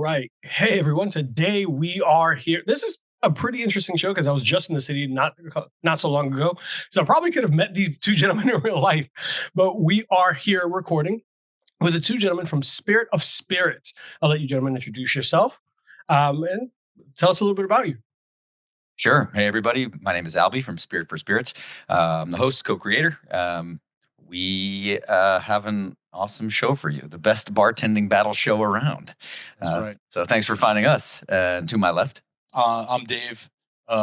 right. Hey, everyone. Today we are here. This is a pretty interesting show because I was just in the city not so long ago. So I probably could have met these two gentlemen in real life. But we are here recording with the two gentlemen from Spirit of Spirits. I'll let you gentlemen introduce yourself and tell us a little bit about you. Sure. Hey, everybody. My name is Alby from Spirit for Spirits. I'm the host, co-creator. We have an awesome show for you, the best bartending battle show around. That's right. So thanks for finding us. To my left. I'm Dave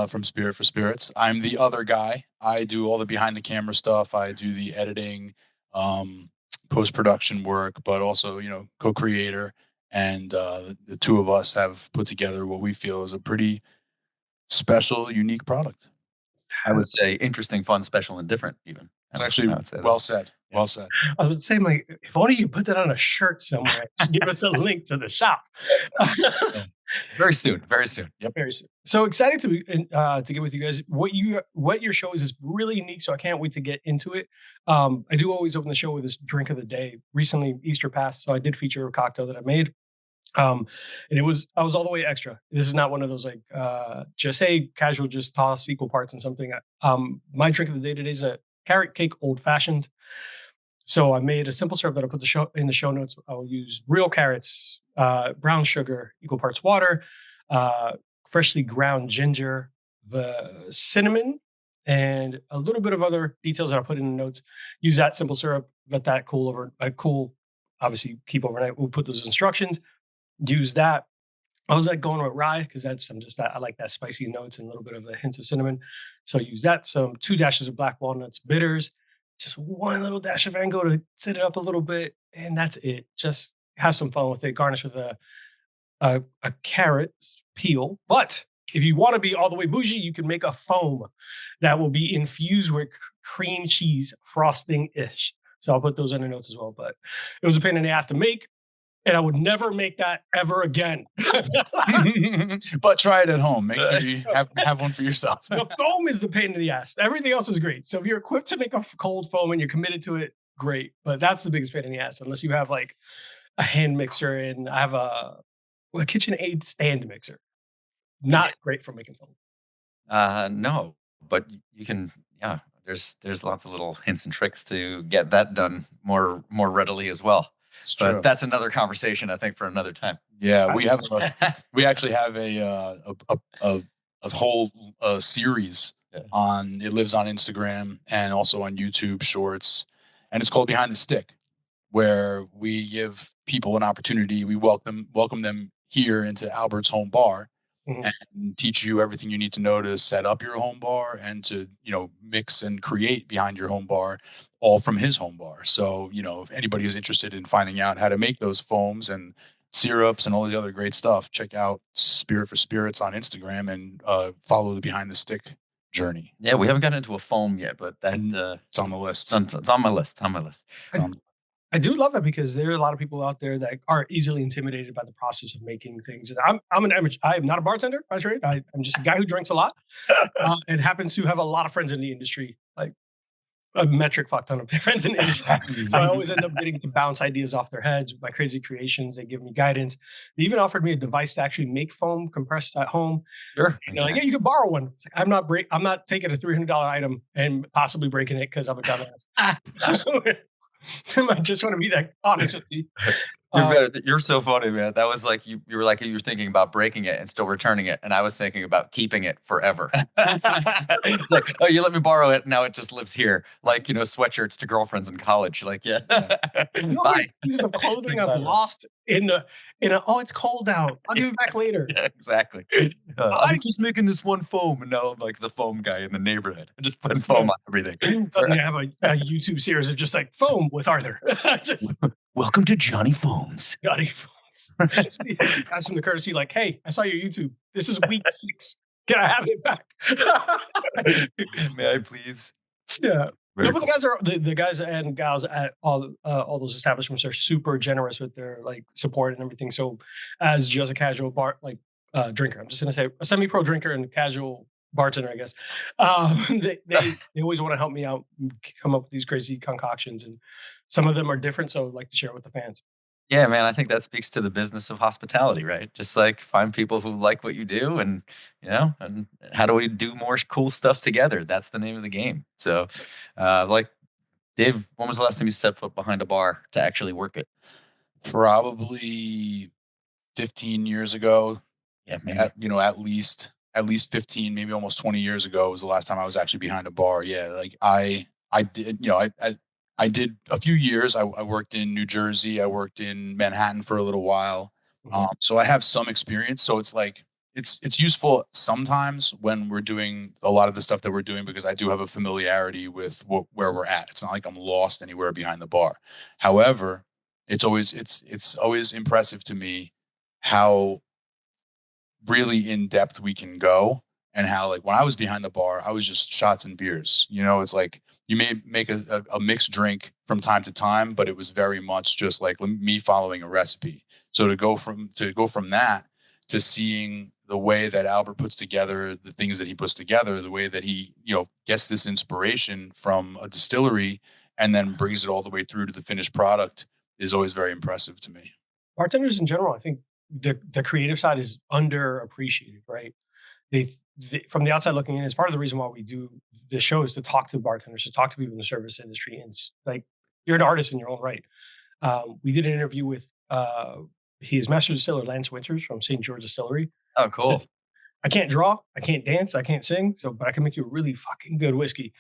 from Spirit for Spirits. I'm the other guy. I do all the behind the camera stuff. I do the editing, post-production work, but also, co-creator. And the two of us have put together what we feel is a pretty special, unique product. I would say interesting, fun, special, and different even. It's actually well said. Well said. I was saying, like, if only you put that on a shirt somewhere, give us a link to the shop. Very soon. Very soon. Yep. Very soon. So excited to get with you guys. What your show is really unique. So I can't wait to get into it. I do always open the show with this drink of the day. Recently, Easter passed, so I did feature a cocktail that I made. And I was all the way extra. This is not one of those like just hey, casual, just toss equal parts and something. My drink of the day today is a carrot cake old fashioned. So I made a simple syrup that I put in the show notes. I'll use real carrots, brown sugar, equal parts water, freshly ground ginger, the cinnamon, and a little bit of other details that I'll put in the notes. Use that simple syrup, let that cool obviously keep overnight. We'll put those instructions. Use that. I was like going with rye because I like that spicy notes and a little bit of a hint of cinnamon. So use that. Some 2 dashes of black walnuts bitters, just one little dash of mango to set it up a little bit, and that's it. Just have some fun with it. Garnish with a carrot peel. But if you want to be all the way bougie, you can make a foam that will be infused with cream cheese frosting ish. So I'll put those in the notes as well. But it was a pain in the ass to make. And I would never make that ever again. But try it at home. Make sure you have one for yourself. The foam is the pain in the ass. Everything else is great. So if you're equipped to make a cold foam and you're committed to it, great. But that's the biggest pain in the ass. Unless you have like a hand mixer, and I have a KitchenAid stand mixer. Not great for making foam. No, but you can. Yeah, there's lots of little hints and tricks to get that done more readily as well. But that's another conversation, I think, for another time. Yeah, we actually have a whole series on. It lives on Instagram and also on YouTube Shorts, and it's called Behind the Stick, where we give people an opportunity. We welcome them here into Albert's home bar. And teach you everything you need to know to set up your home bar and to, mix and create behind your home bar, all from his home bar. So, if anybody is interested in finding out how to make those foams and syrups and all the other great stuff, check out Spirit for Spirits on Instagram and follow the Behind the Stick journey. Yeah, we haven't gotten into a foam yet, but that it's on the list. It's on my list. I do love that because there are a lot of people out there that are easily intimidated by the process of making things. And I'm an amateur. I am not a bartender by trade. I'm just a guy who drinks a lot and happens to have a lot of friends in the industry, like a metric fuck ton of friends in the industry. So I always end up getting to bounce ideas off their heads with my crazy creations. They give me guidance. They even offered me a device to actually make foam compressed at home. Sure. And they're like, yeah, you can borrow one. It's like, I'm not taking a $300 item and possibly breaking it because I'm a dumbass. I just want to be that honest with you. You're so funny, man. That was like you were thinking about breaking it and still returning it, and I was thinking about keeping it forever. It's like, oh, you let me borrow it, now it just lives here, like sweatshirts to girlfriends in college. Like, yeah, bye. Pieces of clothing I've lost in a. Oh, it's cold out. I'll give it back later. Yeah, exactly. I'm just making this one foam, and now I'm like the foam guy in the neighborhood. I'm just putting foam on everything. I'm gonna have a YouTube series of just like foam with Arthur. Welcome to Johnny Foams. Johnny Foams. Guys from the courtesy, like, hey, I saw your YouTube. This is week 6. Can I have it back? May I please? Yeah. No, but the guys and gals at all those establishments are super generous with their like support and everything. So, as just a casual drinker, I'm just gonna say a semi-pro drinker and a casual bartender, I guess. They always want to help me out, come up with these crazy concoctions, and some of them are different. So, I like to share with the fans. Yeah, man, I think that speaks to the business of hospitality, right? Just like find people who like what you do and, and how do we do more cool stuff together? That's the name of the game. So, like Dave, when was the last time you set foot behind a bar to actually work it? Probably 15 years ago. Yeah, maybe. At least 15, maybe almost 20 years ago was the last time I was actually behind a bar. Yeah, like I did, I did a few years. I worked in New Jersey. I worked in Manhattan for a little while. So I have some experience. So it's like it's useful sometimes when we're doing a lot of the stuff that we're doing, because I do have a familiarity with where we're at. It's not like I'm lost anywhere behind the bar. However, it's always impressive to me how really in depth we can go, and how, like, when I was behind the bar, I was just shots and beers. It's like you may make a mixed drink from time to time, but it was very much just like me following a recipe. So to go from that to seeing the way that Albert puts together the things that he puts together, the way that he gets this inspiration from a distillery and then brings it all the way through to the finished product is always very impressive to me. Bartenders in general, I think the creative side is underappreciated, right? They from the outside looking in, is part of the reason why we do this show, is to talk to bartenders, to talk to people in the service industry, and like, you're an artist in your own right. We did an interview with his master distiller Lance Winters from St. George Distillery. Oh, cool. I can't draw, I can't dance, I can't sing, but I can make you a really fucking good whiskey.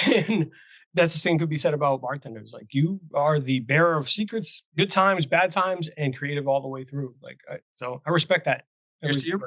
And that's the same could be said about bartenders. Like, you are the bearer of secrets, good times, bad times, and creative all the way through. Like, so I respect that. Here's to you.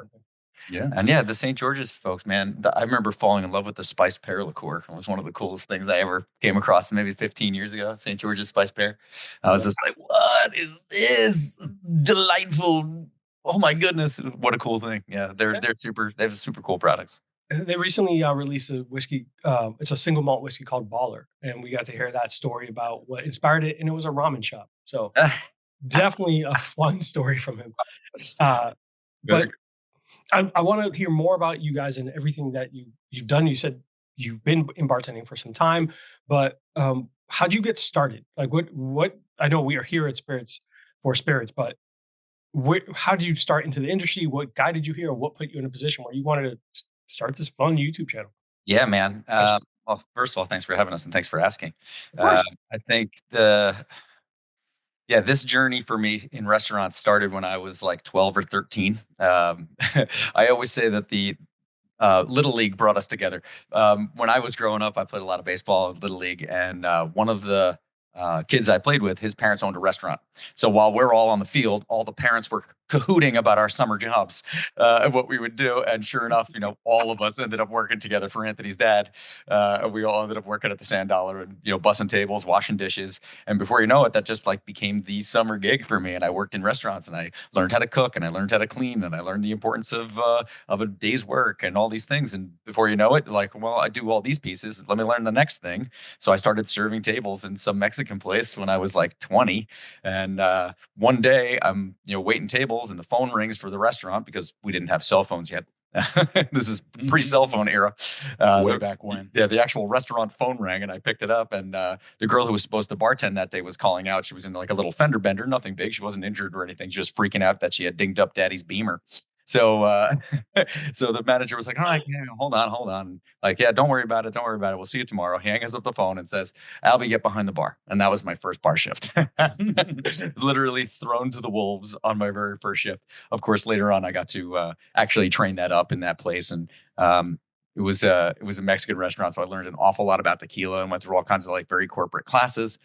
Yeah. And yeah, the St. George's folks, man, I remember falling in love with the spiced pear liqueur. It was one of the coolest things I ever came across maybe 15 years ago. St. George's spiced pear. I was just like, what is this? Delightful. Oh my goodness. What a cool thing. Yeah, they're super, they have super cool products. They recently released a whiskey. It's a single malt whiskey called Baller, and we got to hear that story about what inspired it. And it was a ramen shop. So definitely a fun story from him. But I want to hear more about you guys and everything that you've done. You said you've been in bartending for some time, but how'd you get started? Like, what? I know we are here at Spirits, but how did you start into the industry? What guided you here? Or what put you in a position where you wanted to start this fun YouTube channel? Yeah, man. Well, first of all, thanks for having us and thanks for asking. Of course. I think this journey for me in restaurants started when I was like 12 or 13. I always say that the Little League brought us together. When I was growing up, I played a lot of baseball in Little League, and one of the kids I played with, his parents owned a restaurant. So while we're all on the field, all the parents were cahooting about our summer jobs and what we would do. And sure enough, all of us ended up working together for Anthony's dad. We all ended up working at the Sand Dollar and, bussing tables, washing dishes. And before you know it, that just like became the summer gig for me. And I worked in restaurants, and I learned how to cook, and I learned how to clean, and I learned the importance of a day's work and all these things. And before you know it, like, well, I do all these pieces. Let me learn the next thing. So I started serving tables in some Mexican place when I was like 20. And one day I'm, waiting tables, and the phone rings for the restaurant because we didn't have cell phones yet. This is pre-cell phone era. Way back when. Yeah, the actual restaurant phone rang, and I picked it up, and the girl who was supposed to bartend that day was calling out. She was in like a little fender bender, nothing big. She wasn't injured or anything, just freaking out that she had dinged up daddy's Beamer. So so the manager was like, all right, yeah, hold on. Like, yeah, don't worry about it. We'll see you tomorrow. He hangs up the phone and says, Albie, get behind the bar. And that was my first bar shift. Literally thrown to the wolves on my very first shift. Of course, later on, I got to actually train that up in that place. And it was a Mexican restaurant. So I learned an awful lot about tequila and went through all kinds of like very corporate classes.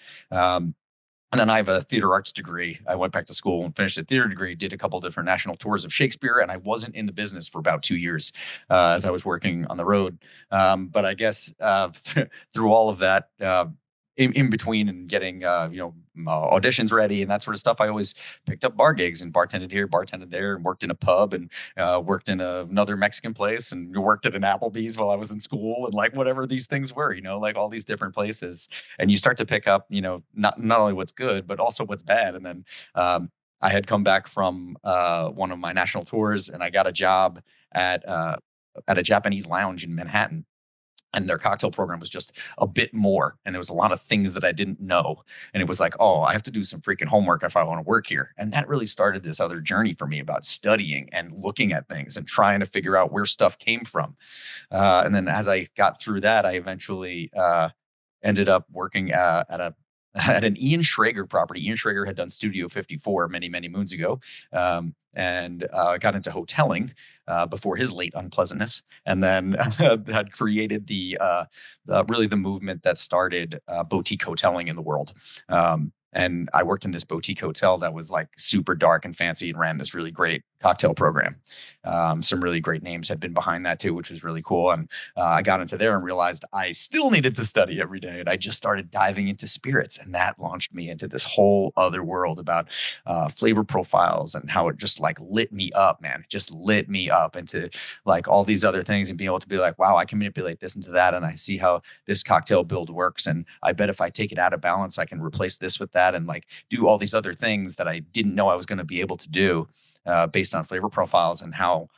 And then I have a theater arts degree. I went back to school and finished a theater degree, did a couple different national tours of Shakespeare, and I wasn't in the business for about 2 years as I was working on the road. But I guess through all of that, in between and getting auditions ready and that sort of stuff, I always picked up bar gigs and bartended here, bartended there, and worked in a pub, and worked in another Mexican place, and worked at an Applebee's while I was in school, and like whatever these things were, like all these different places. And you start to pick up, not only what's good, but also what's bad. And then I had come back from one of my national tours, and I got a job at a Japanese lounge in Manhattan. And their cocktail program was just a bit more. And there was a lot of things that I didn't know. And it was like, oh, I have to do some freaking homework if I want to work here. And that really started this other journey for me about studying and looking at things and trying to figure out where stuff came from. And then as I got through that, I eventually ended up working at an Ian Schrager property. Ian Schrager had done Studio 54 many, many moons ago, and got into hoteling before his late unpleasantness, and then had created really the movement that started boutique hoteling in the world. And I worked in this boutique hotel that was like super dark and fancy and ran this really great cocktail program. Some really great names had been behind that too, which was really cool. And I got into there and realized I still needed to study every day. And I just started diving into spirits. And that launched me into this whole other world about flavor profiles and how it just like lit me up, man. It just lit me up into like all these other things and being able to be like, wow, I can manipulate this into that. And I see how this cocktail build works. And I bet if I take it out of balance, I can replace this with that and like do all these other things that I didn't know I was going to be able to do based on flavor profiles and how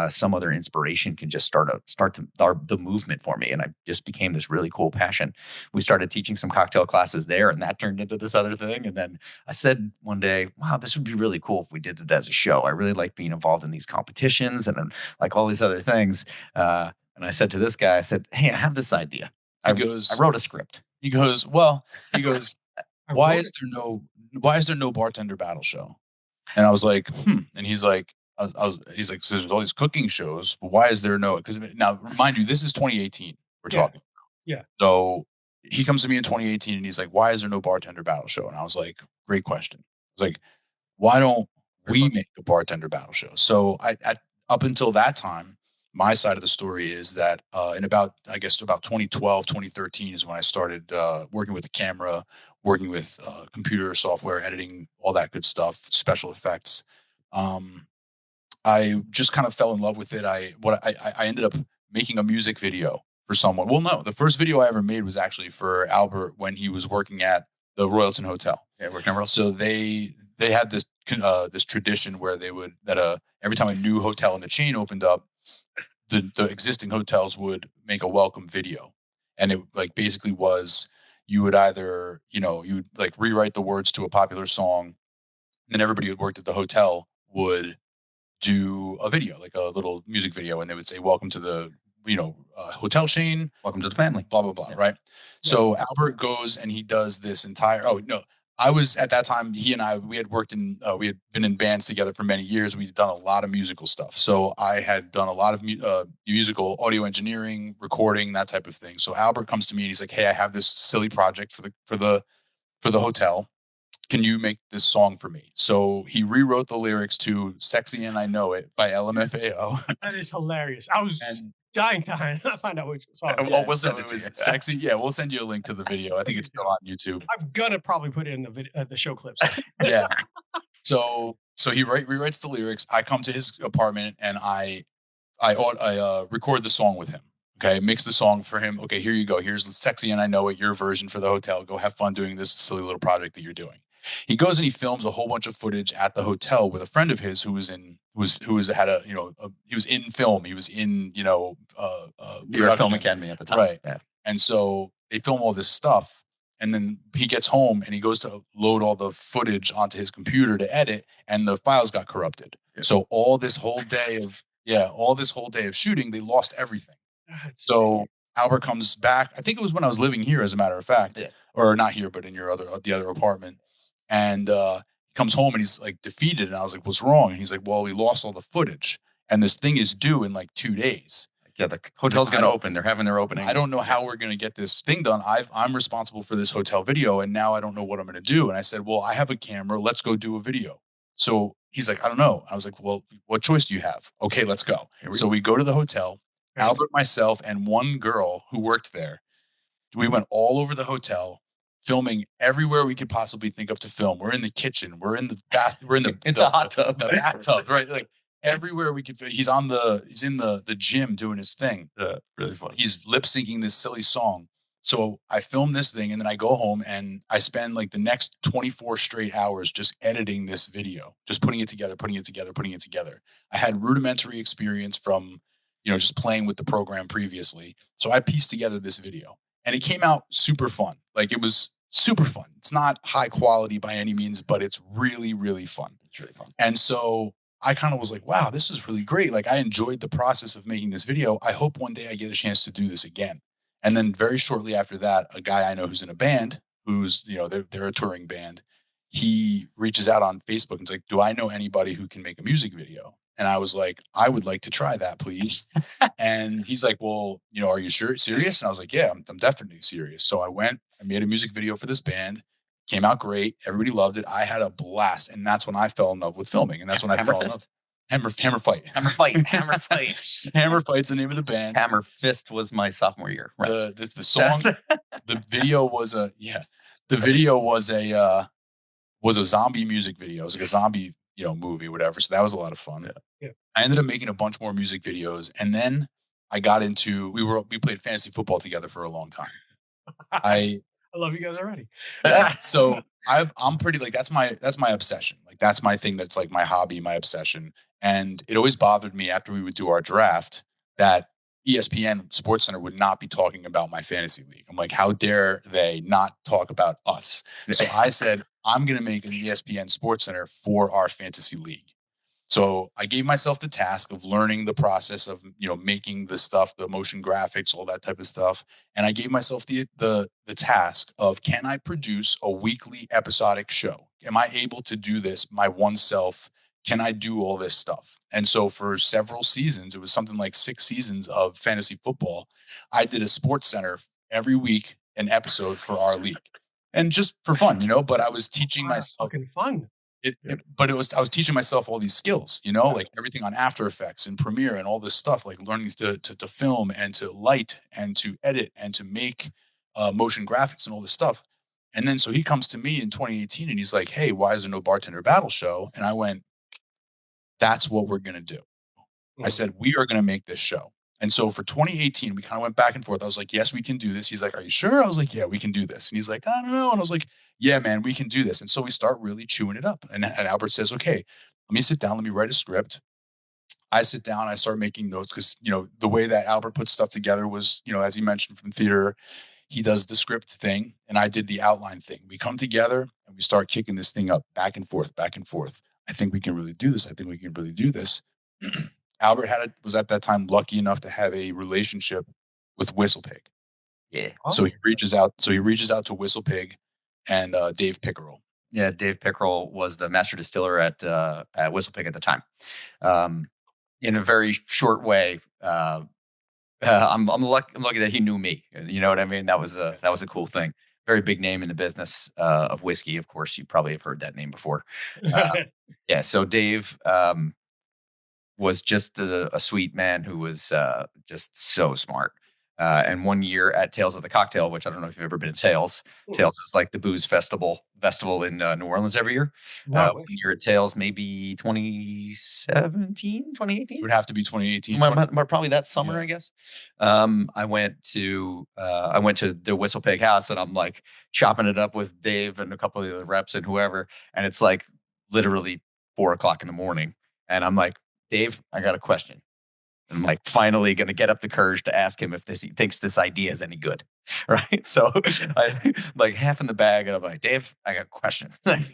some other inspiration can just start the movement for me. And I just became this really cool passion. We started teaching some cocktail classes there, and that turned into this other thing. And then I said one day, wow, this would be really cool if we did it as a show. I really like being involved in these competitions and like all these other things. And I said to this guy, I said, hey, I have this idea. I wrote a script. He goes, why is there no bartender battle show? And I was like, and he's like, he's like, so there's all these cooking shows, but why is there no? Because now, mind you, this is 2018. We're talking about. Yeah. So he comes to me in 2018 and he's like, why is there no bartender battle show? And I was like, great question. I was like, why don't we make a bartender battle show? So up until that time, my side of the story is that in about 2012, 2013 is when I started working with the camera, working with computer software, editing, all that good stuff, special effects. I just kind of fell in love with it. I ended up making a music video for someone. Well, no, the first video I ever made was actually for Albert when he was working at the Royalton Hotel. Yeah, working at Royalton. So they had this this tradition where they would every time a new hotel in the chain opened up, the existing hotels would make a welcome video, and it like basically was you would either you would like rewrite the words to a popular song, and then everybody who worked at the hotel would do a video, like a little music video, and they would say, welcome to the, hotel chain. Welcome to the family. Blah, blah, blah. Yeah. Right. Yeah. So Albert goes and he does this entire, I was at that time, he and I, we had been in bands together for many years. We'd done a lot of musical stuff. So I had done a lot of musical audio engineering, recording, that type of thing. So Albert comes to me and he's like, hey, I have this silly project for the hotel. Can you make this song for me? So he rewrote the lyrics to Sexy and I Know It by LMFAO. That is hilarious. I was dying to find out which song. Yeah, we'll send it was Sexy. Yeah, we'll send you a link to the video. I think it's still on YouTube. I'm going to probably put it in the show clips. Yeah. So he rewrites the lyrics. I come to his apartment and I record the song with him. Okay, mix the song for him. Okay, here you go. Here's Sexy and I Know It, your version for the hotel. Go have fun doing this silly little project that you're doing. He goes and he films a whole bunch of footage at the hotel with a friend of his who was in film. He was in New York Film Academy at the time, right? Yeah. And so they film all this stuff, and then he gets home and he goes to load all the footage onto his computer to edit, and the files got corrupted. Yeah. So all this whole day of shooting, they lost everything. So Albert comes back. I think it was when I was living here, as a matter of fact, or not here, but in the other apartment. And he comes home and he's like defeated. And I was like, what's wrong? And he's like, well, we lost all the footage and this thing is due in like 2 days. Yeah, the hotel's going to open. They're having their opening. I don't know how we're going to get this thing done. I'm responsible for this hotel video. And now I don't know what I'm going to do. And I said, well, I have a camera. Let's go do a video. So he's like, I don't know. I was like, well, what choice do you have? Okay, let's go. So we go to the hotel. Albert, myself, and one girl who worked there. We went all over the hotel, filming everywhere we could possibly think of to film. We're in the kitchen. We're in the bath. We're in the hot tub. The bathtub, right? Like everywhere we could. He's in the gym doing his thing. Yeah, really funny. He's lip syncing this silly song. So I film this thing, and then I go home and I spend like the next 24 straight hours just editing this video, just putting it together. I had rudimentary experience from just playing with the program previously. So I pieced together this video, and it came out super fun. Like, it was super fun. It's not high quality by any means, but it's really, really fun. It's really fun. And so I kind of was like, wow, this is really great. Like, I enjoyed the process of making this video. I hope one day I get a chance to do this again. And then very shortly after that, a guy I know who's in a band, who's, they're a touring band. He reaches out on Facebook and is like, do I know anybody who can make a music video? And I was like, I would like to try that, please. And he's like, well, are you serious? And I was like, yeah, I'm definitely serious. So I made a music video for this band. Came out great. Everybody loved it. I had a blast. And that's when I fell in love with filming. And that's when I fell in love. Hammer Fight. Hammer Fight. Hammer Fight's the name of the band. Hammer Fist was my sophomore year. Right. The song, the video was a zombie music video. It was like a zombie, movie, whatever. So that was a lot of fun. Yeah. I ended up making a bunch more music videos, and then I got into we played fantasy football together for a long time. I love you guys already. So I'm pretty, like, that's my obsession. Like, that's my thing. That's like my hobby, my obsession. And it always bothered me after we would do our draft that ESPN SportsCenter would not be talking about my fantasy league. I'm like, how dare they not talk about us? So I said, I'm going to make an ESPN SportsCenter for our fantasy league. So I gave myself the task of learning the process of, making the stuff, the motion graphics, all that type of stuff. And I gave myself the task of, can I produce a weekly episodic show? Am I able to do this, my one self? Can I do all this stuff? And so for several seasons, it was something like 6 seasons of fantasy football, I did a SportsCenter every week, an episode for our league. And just for fun, but I was teaching myself. Fucking fun. I was teaching myself all these skills, like everything on After Effects and Premiere and all this stuff, like learning to film and to light and to edit and to make motion graphics and all this stuff. And then so he comes to me in 2018 and he's like, hey, why is there no Bartender Battle Show? And I went, that's what we're going to do. I said, we are going to make this show. And so for 2018, we kind of went back and forth. I was like, yes, we can do this. He's like, are you sure? I was like, yeah, we can do this. And he's like, I don't know. And I was like, yeah, man, we can do this. And so we start really chewing it up. And Albert says, okay, let me sit down. Let me write a script. I sit down. I start making notes because, the way that Albert puts stuff together was, as he mentioned, from theater, he does the script thing and I did the outline thing. We come together and we start kicking this thing up back and forth, back and forth. I think we can really do this. I think we can really do this. Albert was at that time lucky enough to have a relationship with WhistlePig. Yeah. So he reaches out to WhistlePig and Dave Pickerel. Yeah, Dave Pickerel was the master distiller at WhistlePig at the time. In a very short way, I'm lucky that he knew me. You know what I mean? That was a cool thing. Very big name in the business of whiskey. Of course, you probably have heard that name before. Yeah. So Dave was just a sweet man who was just so smart. And one year at Tales of the Cocktail, which I don't know if you've ever been to Tales. Tales is like the booze festival in New Orleans every year. One year at Tales, maybe 2017, 2018. It would have to be 2018. Probably that summer, I guess. I went to the WhistlePig house and I'm like chopping it up with Dave and a couple of the other reps and whoever. And it's like literally 4:00 in the morning. And I'm like, Dave, I got a question. And I'm like finally going to get up the courage to ask him if he thinks this idea is any good. Right. So I like half in the bag and I'm like, Dave, I got a question. Like,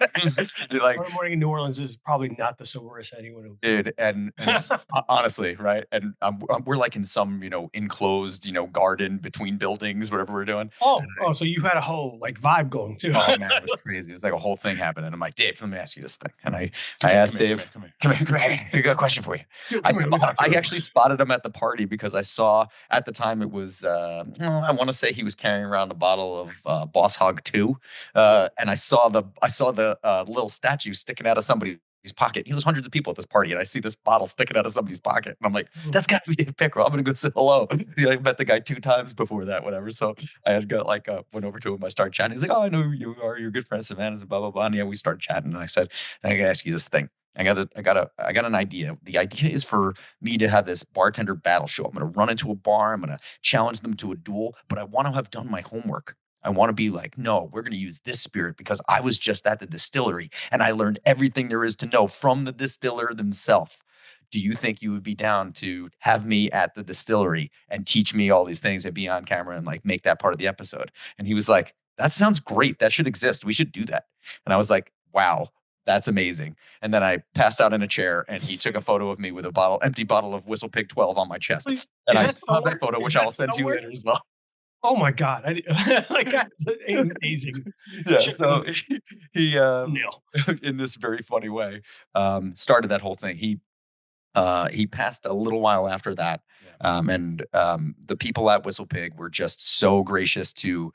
morning in New Orleans is probably not the soberest anyone. Dude. And honestly, right. And we're like in some, enclosed, garden between buildings, whatever we're doing. Oh, so you had a whole like vibe going too. Oh man, it was crazy. It's like a whole thing happening. I'm like, Dave, let me ask you this thing. And I asked Dave, come here. I got a question for you. I actually spotted him at the party because I saw at the time it was, I want to say he was carrying around a bottle of Boss Hog 2. And I saw the little statue sticking out of somebody's pocket. There was hundreds of people at this party, and I see this bottle sticking out of somebody's pocket. And I'm like, that's got to be Dave Pickerel. I'm going to go say hello. I met the guy 2 times before that, whatever. So I had got went over to him. I started chatting. He's like, oh, I know who you are. You're a good friend of Savannah's and blah, blah, blah. And yeah, we started chatting. And I said, I got to ask you this thing. I got an idea. The idea is for me to have this bartender battle show. I'm going to run into a bar. I'm going to challenge them to a duel, but I want to have done my homework. I want to be like, no, we're going to use this spirit because I was just at the distillery and I learned everything there is to know from the distiller themselves. do you think you would be down to have me at the distillery and teach me all these things and be on camera and like make that part of the episode? And he was like, that sounds great. That should exist. We should do that. And I was like, wow, that's amazing. And then I passed out in a chair and he took a photo of me with a empty bottle of Whistle Pig 12 on my chest. And I saw that photo, which I will send to you later as well. Oh my God. Like, that's amazing. Yeah. So he in this very funny way, started that whole thing. He passed a little while after that. And the people at Whistle Pig were just so gracious to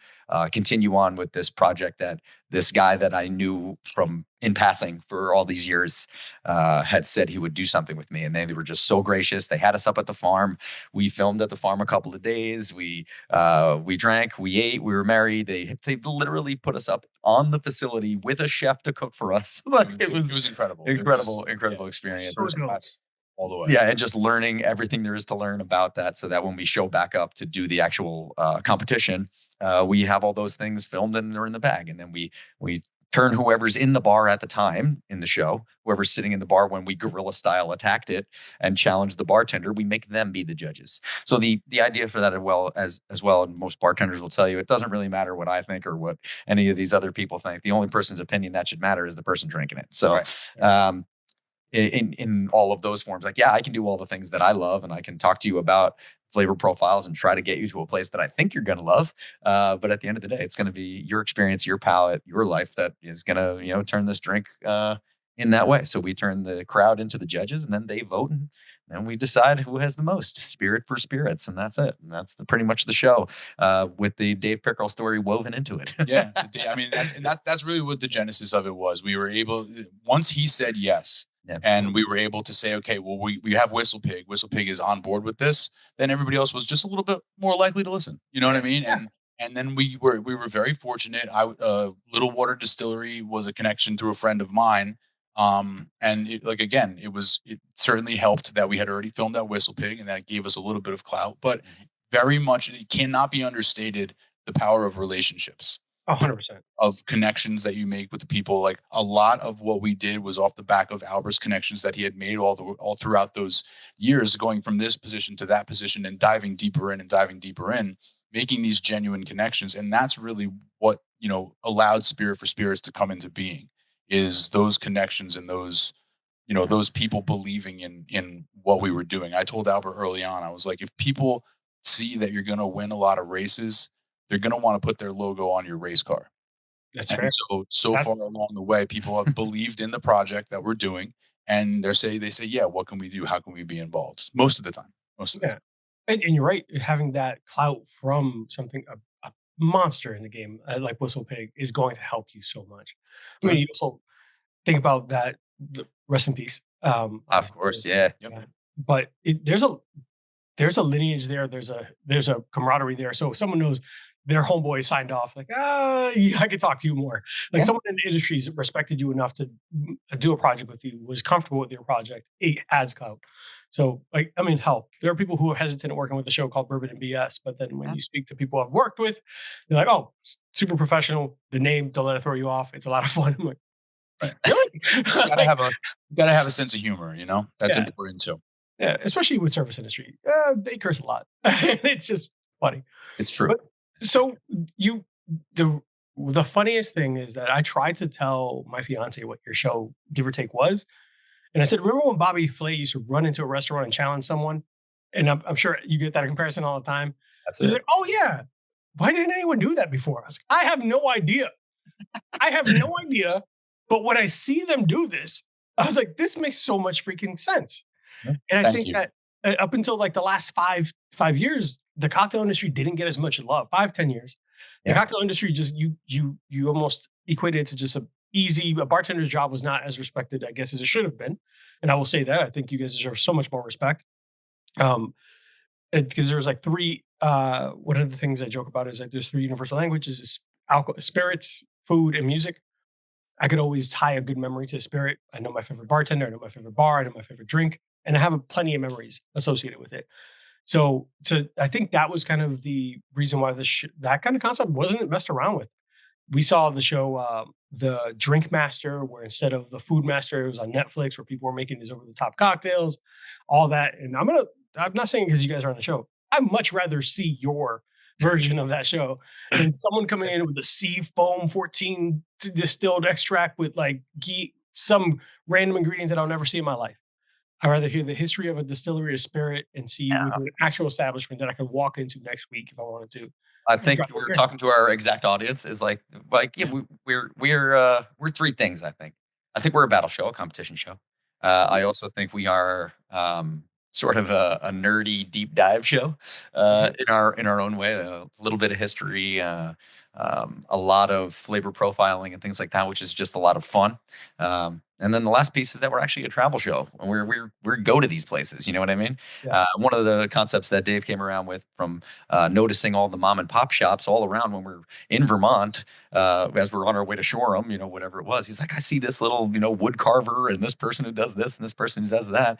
continue on with this project that this guy that I knew from in passing for all these years had said he would do something with me. And they were just so gracious. They had us up at the farm. We filmed at the farm a couple of days. We drank, we ate, we were married. They literally put us up on the facility with a chef to cook for us. Like it was incredible. Incredible experience. All the way. Yeah, and just learning everything there is to learn about that so that when we show back up to do the actual competition, we have all those things filmed and they're in the bag. And then we turn whoever's in the bar at the time in the show, whoever's sitting in the bar when we guerrilla style attacked it and challenged the bartender, we make them be the judges. So the idea for that as well, and most bartenders will tell you, it doesn't really matter what I think or what any of these other people think. The only person's opinion that should matter is the person drinking it. So right. In all of those forms, like, yeah, I can do all the things that I love and I can talk to you about flavor profiles and try to get you to a place that I think you're going to love. But at the end of the day, it's going to be your experience, your palate, your life that is going to, turn this drink in that way. So we turn the crowd into the judges and then they vote and then we decide who has the most spirit for spirits. And that's it. And that's pretty much the show with the Dave Pickerel story woven into it. Yeah. I mean, that's really what the genesis of it was. We were able, once he said yes, and we were able to say, okay, well, we have Whistle Pig. Whistle Pig is on board with this. Then everybody else was just a little bit more likely to listen. You know what I mean? Yeah. And then we were very fortunate. Little Water Distillery was a connection through a friend of mine. And it certainly helped that we had already filmed at Whistle Pig, and that gave us a little bit of clout. But very much, it cannot be understated the power of relationships. 100% of connections that you make with the people. Like a lot of what we did was off the back of Albert's connections that he had made all throughout those years, going from this position to that position and diving deeper in, making these genuine connections. And that's really what, allowed Spirit for Spirits to come into being, is those connections and those, those people believing in what we were doing. I told Albert early on, I was like, if people see that you're going to win a lot of races, they're going to want to put their logo on your race car. That's fair. So far along the way, people have believed in the project that we're doing, and they say, yeah, what can we do? How can we be involved? Most of the time. And you're right. Having that clout from something, a monster in the game like Whistle Pig is going to help you so much. I mean, you also think about that. Rest in peace. Of course, yeah. But there's a lineage there. There's a camaraderie there. So if someone knows their homeboy signed off, like, yeah, I could talk to you more. Like someone in the industry respected you enough to do a project with you, was comfortable with your project. It adds clout. So, hell, there are people who are hesitant working with a show called Bourbon and BS. But then when you speak to people I've worked with, they're like, oh, super professional. The name, don't let it throw you off. It's a lot of fun. I'm like, really? You gotta have a sense of humor, That's important too. Yeah, especially with service industry. They curse a lot. It's just funny. It's true. But, so the funniest thing is that I tried to tell my fiance what your show, give or take, was. And I said, remember when Bobby Flay used to run into a restaurant and challenge someone? And I'm sure you get that comparison all the time. That's it. He's like, oh, yeah. Why didn't anyone do that before? I was like, I have no idea. But when I see them do this, I was like, this makes so much freaking sense. And I think that up until like the last five years, the cocktail industry didn't get as much love. 5-10 years. The cocktail industry just you almost equated it to just a bartender's job was not as respected, I guess, as it should have been. And I will say that I think you guys deserve so much more respect. Because there's like three. One of the things I joke about is like there's 3 universal languages: is alcohol, spirits, food, and music. I could always tie a good memory to a spirit. I know my favorite bartender. I know my favorite bar. I know my favorite drink. And I have plenty of memories associated with it. So I think that was kind of the reason why that kind of concept wasn't messed around with. we saw the show, The Drink Master, where instead of the Food Master, it was on Netflix, where people were making these over the top cocktails, all that. And I'm not saying because you guys are on the show, I'd much rather see your version of that show than someone coming in with a sea foam 14 distilled extract with like some random ingredient that I'll never see in my life. I'd rather hear the history of a distillery of spirit and see you with an actual establishment that I can walk into next week if I wanted to. I think we were talking to our exact audience is like yeah, we're three things. I think we're a battle show, a competition show. I also think we are sort of a nerdy deep dive show in our own way. A little bit of history, a lot of flavor profiling and things like that, which is just a lot of fun. And then the last piece is that we're actually a travel show. We go to these places. You know what I mean? Yeah. One of the concepts that Dave came around with from noticing all the mom and pop shops all around when we're in Vermont, as we're on our way to Shoreham, whatever it was. He's like, I see this little, wood carver and this person who does this and this person who does that.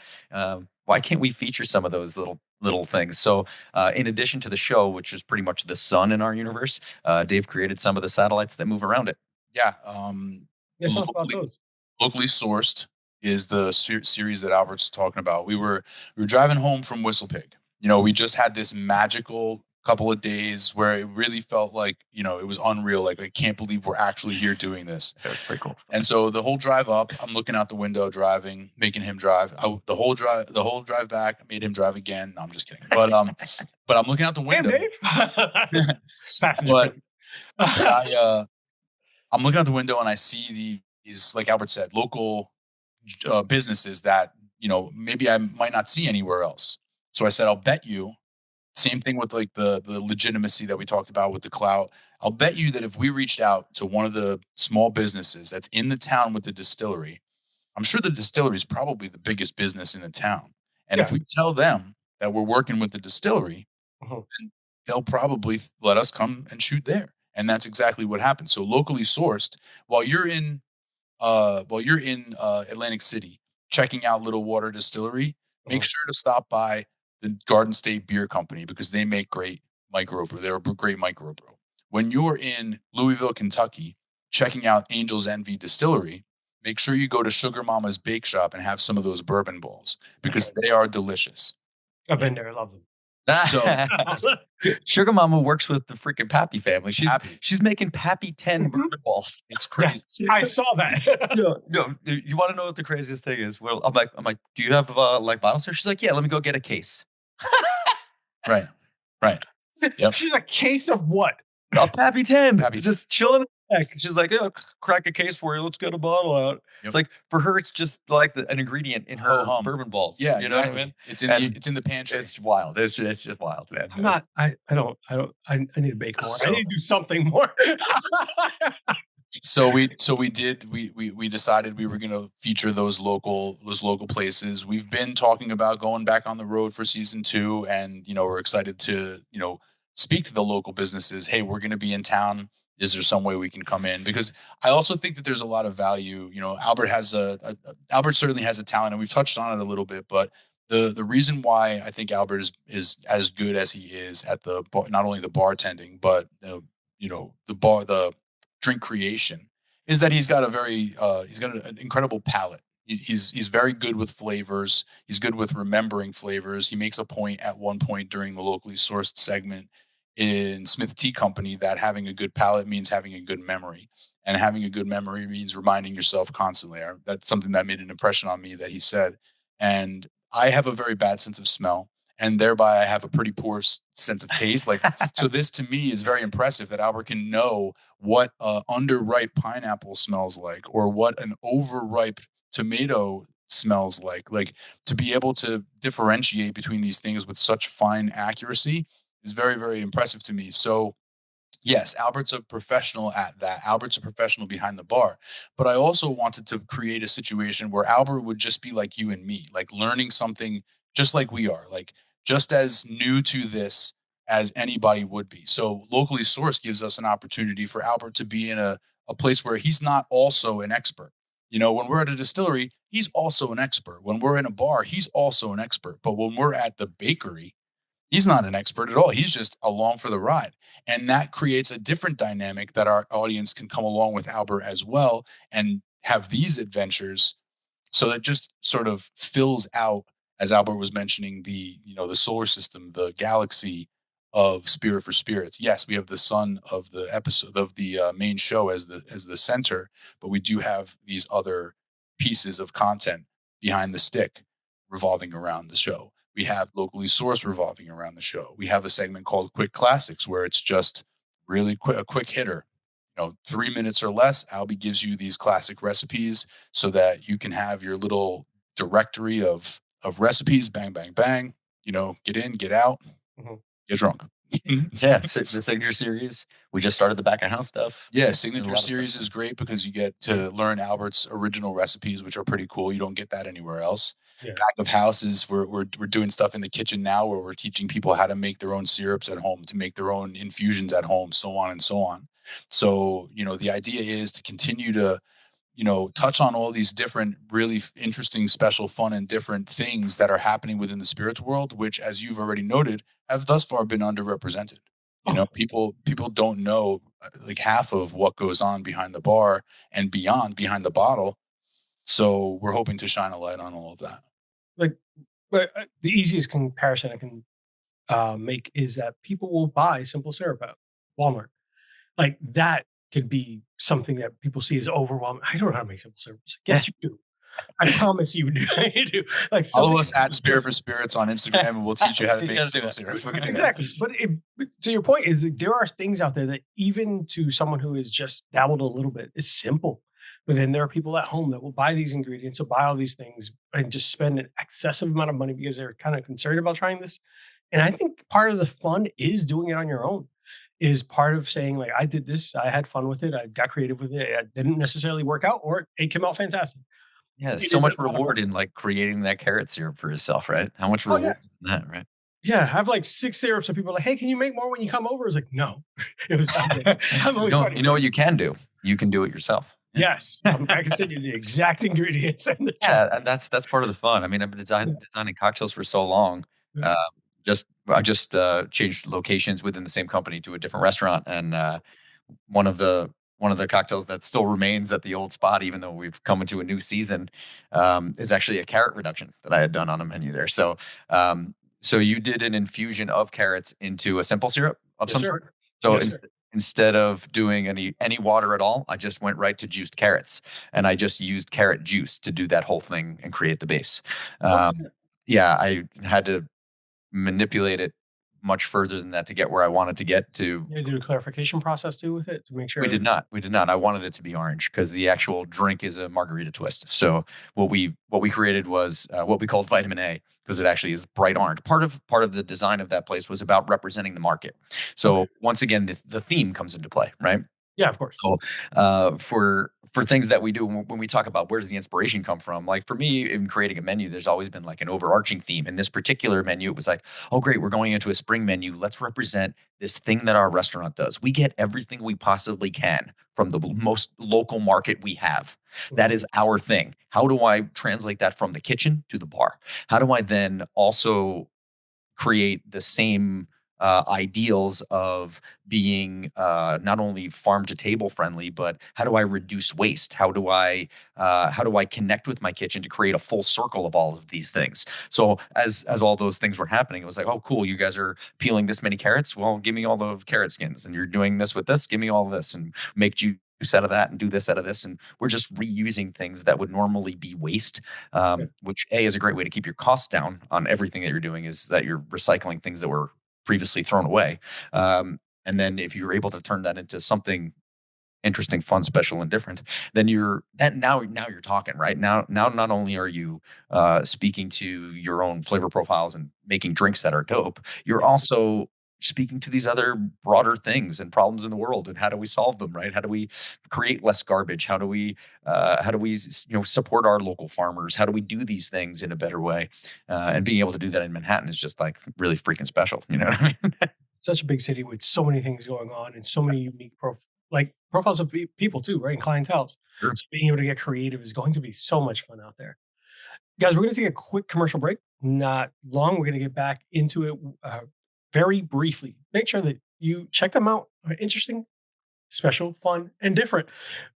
Why can't we feature some of those little things? So in addition to the show, which is pretty much the sun in our universe, Dave created some of the satellites that move around it. Yeah. Let's talk about those. Locally Sourced is the series that Albert's talking about. We were driving home from Whistlepig. We just had this magical couple of days where it really felt like, it was unreal. Like, I can't believe we're actually here doing this. That was pretty cool. And so the whole drive up, I'm looking out the window driving, making him drive. The whole drive back, I made him drive again. No, I'm just kidding. But I'm looking out the window. But I'm looking out the window and I see these, like Albert said, local businesses that, maybe I might not see anywhere else. So I said, I'll bet you, same thing with like the legitimacy that we talked about with the clout. I'll bet you that if we reached out to one of the small businesses that's in the town with the distillery, I'm sure the distillery is probably the biggest business in the town. And if we tell them that we're working with the distillery, then they'll probably let us come and shoot there. And that's exactly what happened. So locally sourced, while you're in Atlantic City, checking out Little Water Distillery, make sure to stop by the Garden State Beer Company because they make great microbrew. They're a great microbrew. When you're in Louisville, Kentucky, checking out Angel's Envy Distillery, make sure you go to Sugar Mama's Bake Shop and have some of those bourbon balls because they are delicious. I've been there. I love them. So Sugar Mama works with the freaking Pappy family. She's making Pappy 10 bourbon balls. It's crazy. Yeah, I saw that. No, you want to know what the craziest thing is? Well, I'm like, do you have like bottles here? She's like, yeah, let me go get a case. Right. Yep. She's a case of what? A Pappy 10. Just chilling. She's like, yeah, crack a case for you. Let's get a bottle out. Yep. It's like for her, it's just like an ingredient in her bourbon balls. Yeah, you know what I mean. It's in the pantry. It's wild. It's just wild, man. I'm not. I need to bake more. I need to do something more. So we decided we were going to feature those local places. We've been talking about going back on the road for season 2, and we're excited to speak to the local businesses. Hey, we're going to be in town. Is there some way we can come in? Because I also think that there's a lot of value. Albert Albert certainly has a talent, and we've touched on it a little bit. But the reason why I think Albert is as good as he is at not only the bartending, but the drink creation, is that he's got an incredible palate. He's very good with flavors. He's good with remembering flavors. He makes a point at one point during the locally sourced segment in Smith Tea Company that having a good palate means having a good memory, and having a good memory means reminding yourself constantly. That's something that made an impression on me that he said. And I have a very bad sense of smell, and thereby I have a pretty poor sense of taste. So this to me is very impressive that Albert can know what underripe pineapple smells like, or what an overripe tomato smells like to be able to differentiate between these things with such fine accuracy is very, very impressive to me. So yes, Albert's a professional at that. Albert's a professional behind the bar. But I also wanted to create a situation where Albert would just be like you and me, like learning something just like we are, like just as new to this as anybody would be. So locally sourced gives us an opportunity for Albert to be in a place where he's not also an expert. When we're at a distillery, he's also an expert. When we're in a bar, he's also an expert. But when we're at the bakery, He's not an expert at all. He's just along for the ride. And that creates a different dynamic that our audience can come along with Albert as well and have these adventures. So that just sort of fills out, as Albert was mentioning, the solar system, the galaxy of Spirit for Spirits. Yes, we have the sun of the episode of the main show as the center, but we do have these other pieces of content behind the stick revolving around the show. We have locally sourced revolving around the show. We have a segment called Quick Classics where it's just really quick, a quick hitter. 3 minutes or less. Albie gives you these classic recipes so that you can have your little directory of recipes. Bang, bang, bang. Get in, get out, get drunk. Yeah, the signature series. We just started the back of house stuff. Yeah, signature series is great because you get to learn Albert's original recipes, which are pretty cool. You don't get that anywhere else. Yeah. Back of house is we're doing stuff in the kitchen now where we're teaching people how to make their own syrups at home, to make their own infusions at home, so on and so on. So, the idea is to continue to, touch on all these different, really interesting, special, fun, and different things that are happening within the spirits world, which, as you've already noted, have thus far been underrepresented. People don't know like half of what goes on behind the bar and beyond, behind the bottle. So we're hoping to shine a light on all of that. But the easiest comparison I can make is that people will buy simple syrup at Walmart. Like that could be something that people see as overwhelming. I don't know how to make simple syrups. Yes, you do. I promise you do. You do. Like follow us at Spirit for Spirits on Instagram, and we'll teach you how to make simple syrup. Exactly. But to your point is there are things out there that even to someone who has just dabbled a little bit, it's simple. But then there are people at home that will buy these ingredients, will buy all these things, and just spend an excessive amount of money because they're kind of concerned about trying this. And I think part of the fun is doing it on your own. Is part of saying, like, I did this, I had fun with it, I got creative with it, it didn't necessarily work out, or it came out fantastic. Yeah, so much reward in like creating that carrot syrup for yourself, right? How much reward in that, right? Yeah, I have like 6 syrups, and people are like, "Hey, can you make more when you come over?" It's like, no, it was not good. I'm always you know what you can do? You can do it yourself. Yes, I can send you the exact ingredients. And and that's part of the fun. I mean, I've been designing cocktails for so long. I just changed locations within the same company to a different restaurant, and one of the cocktails that still remains at the old spot, even though we've come into a new season, is actually a carrot reduction that I had done on a menu there. So, so you did an infusion of carrots into a simple syrup of some sort. So instead of doing any water at all, I just went right to juiced carrots, and I just used carrot juice to do that whole thing and create the base. Yeah, I had to manipulate it much further than that to get where I wanted to get to. You do a clarification process too with it to make sure? We did not. I wanted it to be orange because the actual drink is a margarita twist. So what we created was what we called vitamin A, because it actually is bright orange. Part of the design of that place was about representing the market. So once again, the theme comes into play, right? Yeah, of course. So for things that we do when we talk about where does the inspiration come from, like for me in creating a menu, there's always been like an overarching theme. In this particular menu, it was like, oh great, we're going into a spring menu. Let's represent this thing that our restaurant does. We get everything we possibly can from the most local market we have. That is our thing. How do I translate that from the kitchen to the bar? How do I then also create the same ideals of being not only farm to table friendly, but how do I reduce waste? How do I connect with my kitchen to create a full circle of all of these things? So as all those things were happening, it was like, oh, cool, you guys are peeling this many carrots. Well, give me all the carrot skins, and you're doing this with this. Give me all this, and make juice out of that, and do this out of this, and we're just reusing things that would normally be waste. Which is a great way to keep your costs down on everything that you're doing. Is that you're recycling things that were previously thrown away. And then if you're able to turn that into something interesting, fun, special, and different, then now you're talking, right? Now not only are you speaking to your own flavor profiles and making drinks that are dope, you're also speaking to these other broader things and problems in the world, and how do we solve them, right? How do we create less garbage? How do we support our local farmers? How do we do these things in a better way? And being able to do that in Manhattan is just like really freaking special. You know what I mean? Such a big city with so many things going on and so many unique profiles of people too, right? And clienteles. Sure. So being able to get creative is going to be so much fun out there. Guys, we're going to take a quick commercial break. Not long. We're going to get back into it. very briefly, make sure that you check them out. They're interesting, special, fun, and different.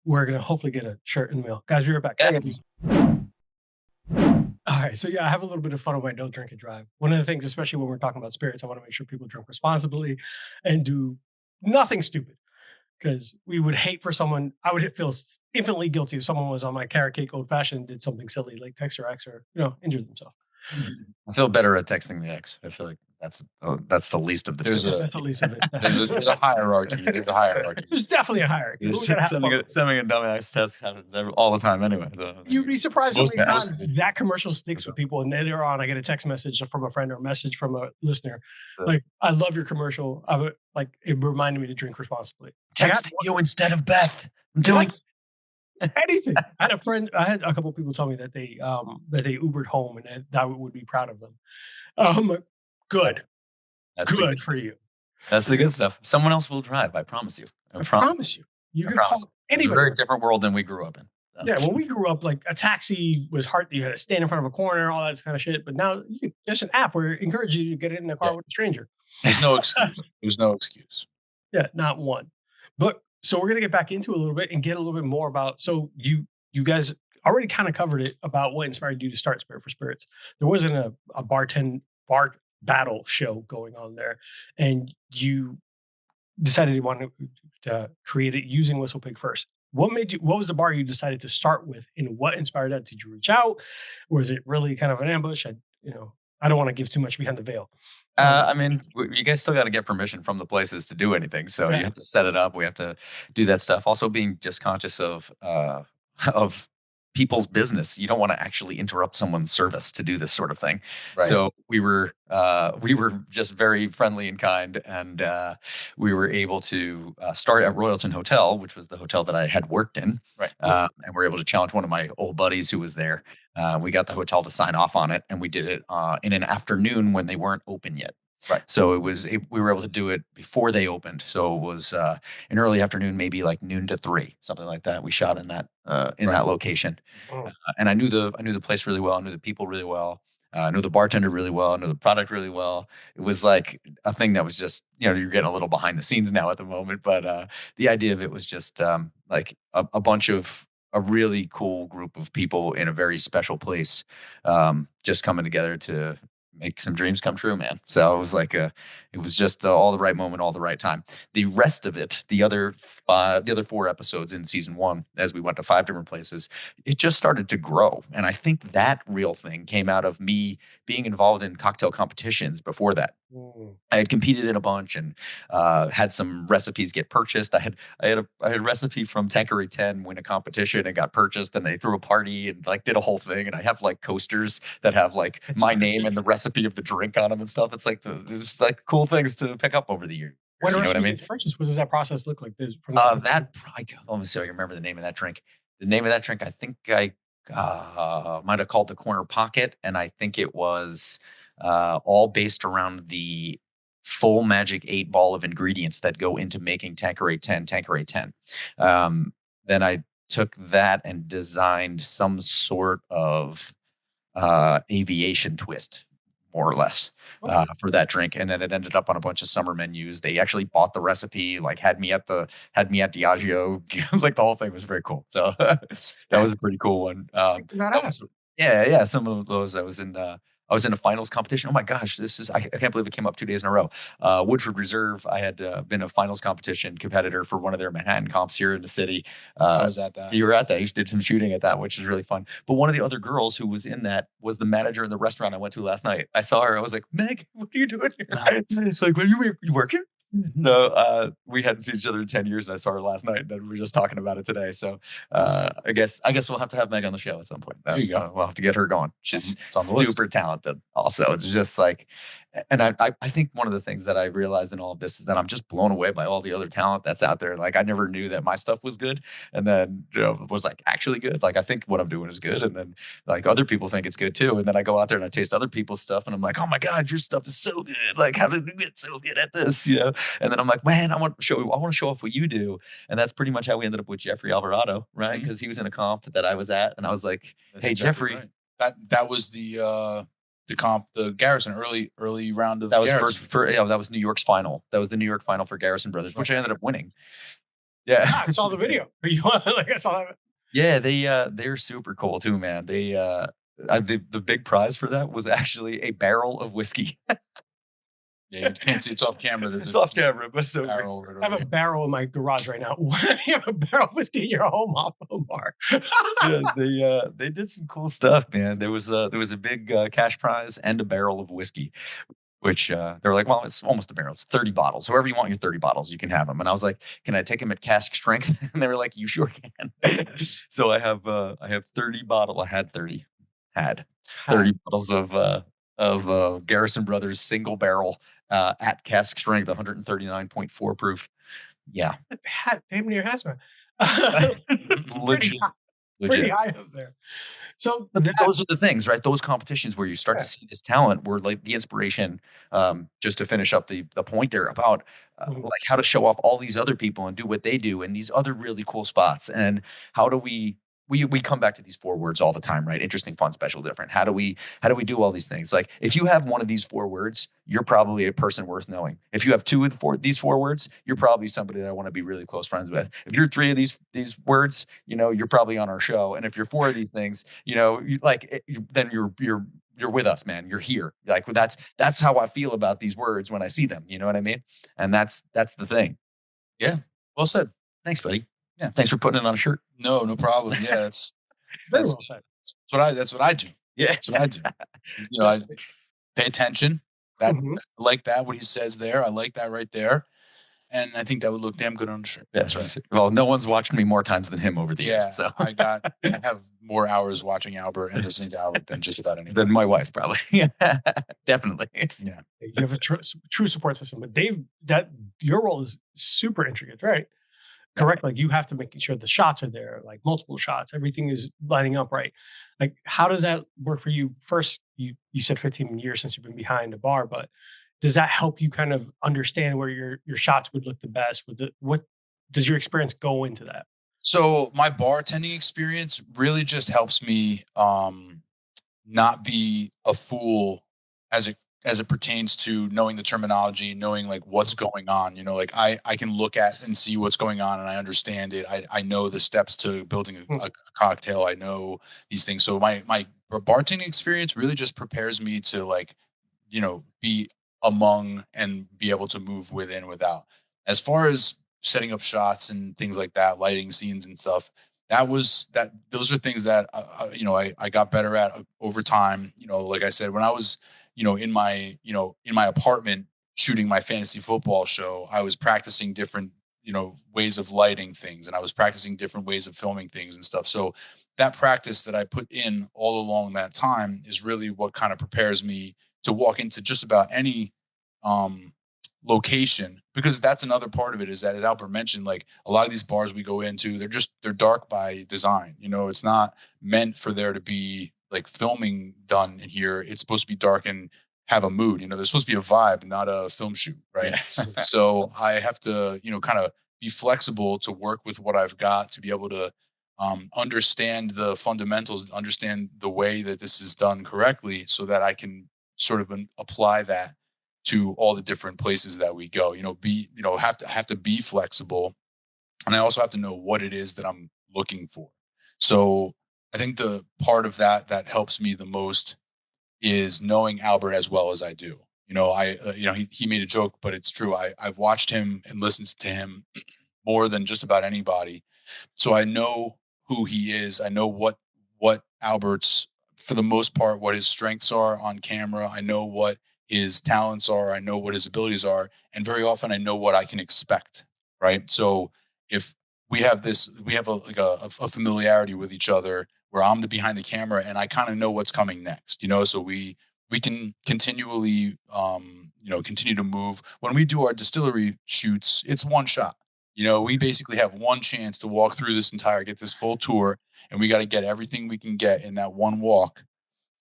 We're going to hopefully get a shirt in the mail. Guys, we're back. All right. So, yeah, I have a little bit of fun with my don't drink and drive. One of the things, especially when we're talking about spirits, I want to make sure people drink responsibly and do nothing stupid. Because we would hate for someone, I would feel infinitely guilty if someone was on my carrot cake old fashioned and did something silly like text their ex or, injured themselves. I feel better at texting the ex. I feel like that's the least of the. That's the least of it. There's a hierarchy. There's a hierarchy. There's definitely a hierarchy. Sending a dumbass text all the time anyway. So. You'd be surprised how many times that commercial sticks with people, and later on I get a text message from a friend or a message from a listener. Like, I love your commercial. It reminded me to drink responsibly. Texting you instead of Beth. I'm doing anything. I had a couple of people tell me that they Ubered home and that I would be proud of them. Good. That's good for you. That's the good stuff. Someone else will drive. I promise you. I promise you. You can call anybody. It's a very different world than we grew up in. So. Yeah, when we grew up, like a taxi was hard. You had to stand in front of a corner, all that kind of shit. But now there's an app where it encourages you to get in a car with a stranger. There's no excuse. There's no excuse. Yeah, not one. But so we're gonna get back into it a little bit and get a little bit more about. So you guys already kind of covered it about what inspired you to start Spirit for Spirits. There wasn't a bar battle show going on there, and you decided you wanted to create it using Whistle Pig first. What was the bar you decided to start with, and what inspired that? Did you reach out, or is it really kind of an ambush? I don't want to give too much behind the veil. I mean, you guys still got to get permission from the places to do anything. So you have to set it up. We have to do that stuff. Also being just conscious of people's business. You don't want to actually interrupt someone's service to do this sort of thing. Right. So we were just very friendly and kind, and we were able to start at Royalton Hotel, which was the hotel that I had worked in. Right. And we were able to challenge one of my old buddies who was there. We got the hotel to sign off on it, and we did it in an afternoon when they weren't open yet. Right. So we were able to do it before they opened. So it was an early afternoon, maybe like noon to 3, something like that. We shot in that that location, and I knew the place really well. I knew the people really well. I knew the bartender really well. I knew the product really well. It was like a thing that was just, you're getting a little behind the scenes now at the moment, but the idea of it was just like a bunch of a really cool group of people in a very special place, just coming together to make some dreams come true, man. So it was like it was just all the right moment, all the right time. The rest of it, the other 4 episodes in season 1, as we went to 5 different places, it just started to grow. And I think that real thing came out of me being involved in cocktail competitions before that. I had competed in a bunch and had some recipes get purchased. I had a recipe from Tanqueray 10 win a competition and got purchased, and they threw a party and like did a whole thing. And I have like coasters that have like my name and the recipe of the drink on them and stuff. It's like there's like cool things to pick up over the years. What I mean? Purchase? What does that process look like? Let me see. I remember the name of that drink. The name of that drink, I think I might have called the Corner Pocket, and I think it was all based around the full magic 8 ball of ingredients that go into making Tanqueray 10. Then I took that and designed some sort of aviation twist, more or less, for that drink, and then it ended up on a bunch of summer menus. They actually bought the recipe, like had me at Diageo, like the whole thing was very cool. So that was a pretty cool one. Some of those I was in a finals competition. Oh my gosh, I can't believe it came up 2 days in a row. Woodford Reserve, I had been a finals competition competitor for one of their Manhattan comps here in the city. I was at that. You were at that. You did some shooting at that, which is really fun. But one of the other girls who was in that was the manager in the restaurant I went to last night. I saw her. I was like, Meg, what are you doing here? It's like, well, you work here? No, we hadn't seen each other in 10 years, and I saw her last night, and we were just talking about it today. So I guess we'll have to have Meg on the show at some point. There you go. We'll have to get her going. She's super talented. Also, it's just like, and I think one of the things that I realized in all of this is that I'm just blown away by all the other talent that's out there. Like I never knew that my stuff was good, and then was like actually good. Like I think what I'm doing is good, and then like other people think it's good too. And then I go out there and I taste other people's stuff, and I'm like, oh my god, your stuff is so good. Like how did you get so good at this? And then I'm like, man, I want to show off what you do. And that's pretty much how we ended up with Jeffrey Alvarado, right? Because he was in a comp that I was at, and I was like, that's hey, exactly Jeffrey. Right. That was the the Garrison early round of That was Garrison. that was New York's final. That was the New York final for Garrison Brothers, which I ended up winning. Yeah, I saw the video. Like I saw that. yeah, they're super cool too, man. The big prize for that was actually a barrel of whiskey. Yeah, you can't see it's off camera. It's off camera, but so barrel I have a barrel in my garage right now. You have a barrel of whiskey in your home bar. yeah, they did some cool stuff, man. There was a big cash prize and a barrel of whiskey, which they were like, well, it's almost a barrel. It's 30 bottles. However you want your 30 bottles, you can have them. And I was like, can I take them at cask strength? And they were like, you sure can. So I have 30 bottles. I had 30 bottles of Garrison Brothers single barrel at cask strength, 139.4 proof. Yeah. Damn near hazmat. Legit. Pretty high up there. So those are the things, right? Those competitions where you start to see this talent, where like the inspiration, just to finish up the point there about like how to show off all these other people and do what they do in these other really cool spots. And how do we come back to these 4 words all the time, right? Interesting, fun, special, different. How do we do all these things? Like if you have one of these 4 words, you're probably a person worth knowing. If you have 2 of these 4 words, you're probably somebody that I want to be really close friends with. If you're 3 of these words, you're probably on our show. And if you're 4 of these things, then you're with us, man. You're here. Like that's how I feel about these words when I see them. You know what I mean? And that's the thing. Yeah. Well said. Thanks, buddy. Yeah. Thanks for putting it on a shirt. No problem. Yeah, that's what I do. Yeah, that's what I do. I pay attention. I like that what he says there. I like that right there, and I think that would look damn good on the shirt. Yeah, that's right. Well, no one's watched me more times than him over the years. So I have more hours watching Albert and listening to Albert than just about anyone. Than my wife, probably. Yeah, definitely. Yeah, you have a true support system. But Dave, that your role is super intricate, right? Correct. Like you have to make sure the shots are there, like multiple shots, everything is lining up right. Like, how does that work for you? First, you said 15 years since you've been behind a bar, but does that help you kind of understand where your shots would look the best? What does your experience go into that? So my bartending experience really just helps me not be a fool as it pertains to knowing the terminology, knowing like what's going on, like I can look at and see what's going on and I understand it. I know the steps to building a cocktail. I know these things. So my bartending experience really just prepares me to be among and be able to move within without. As far as setting up shots and things like that, lighting scenes and stuff, those are things that, I got better at over time. Like I said, when I was, in my apartment shooting my fantasy football show, I was practicing different, ways of lighting things, and I was practicing different ways of filming things and stuff. So that practice that I put in all along that time is really what kind of prepares me to walk into just about any location, because that's another part of it, is that, as Albert mentioned, like a lot of these bars we go into, they're dark by design. It's not meant for there to be like filming done in here. It's supposed to be dark and have a mood. There's supposed to be a vibe, not a film shoot, right? Yeah. So I have to, kind of be flexible to work with what I've got to be able to understand the fundamentals, understand the way that this is done correctly, so that I can sort of apply that to all the different places that we go. Have to be flexible, and I also have to know what it is that I'm looking for. So I think the part of that helps me the most is knowing Albert as well as I do. He made a joke, but it's true. I've watched him and listened to him more than just about anybody. So I know who he is. I know what Albert's, for the most part, what his strengths are on camera. I know what his talents are. I know what his abilities are. And very often I know what I can expect. Right. So if we have a familiarity with each other, where I'm the behind the camera and I kind of know what's coming next, so we can continually, continue to move. When we do our distillery shoots, it's one shot. We basically have one chance to walk through get this full tour, and we got to get everything we can get in that one walk.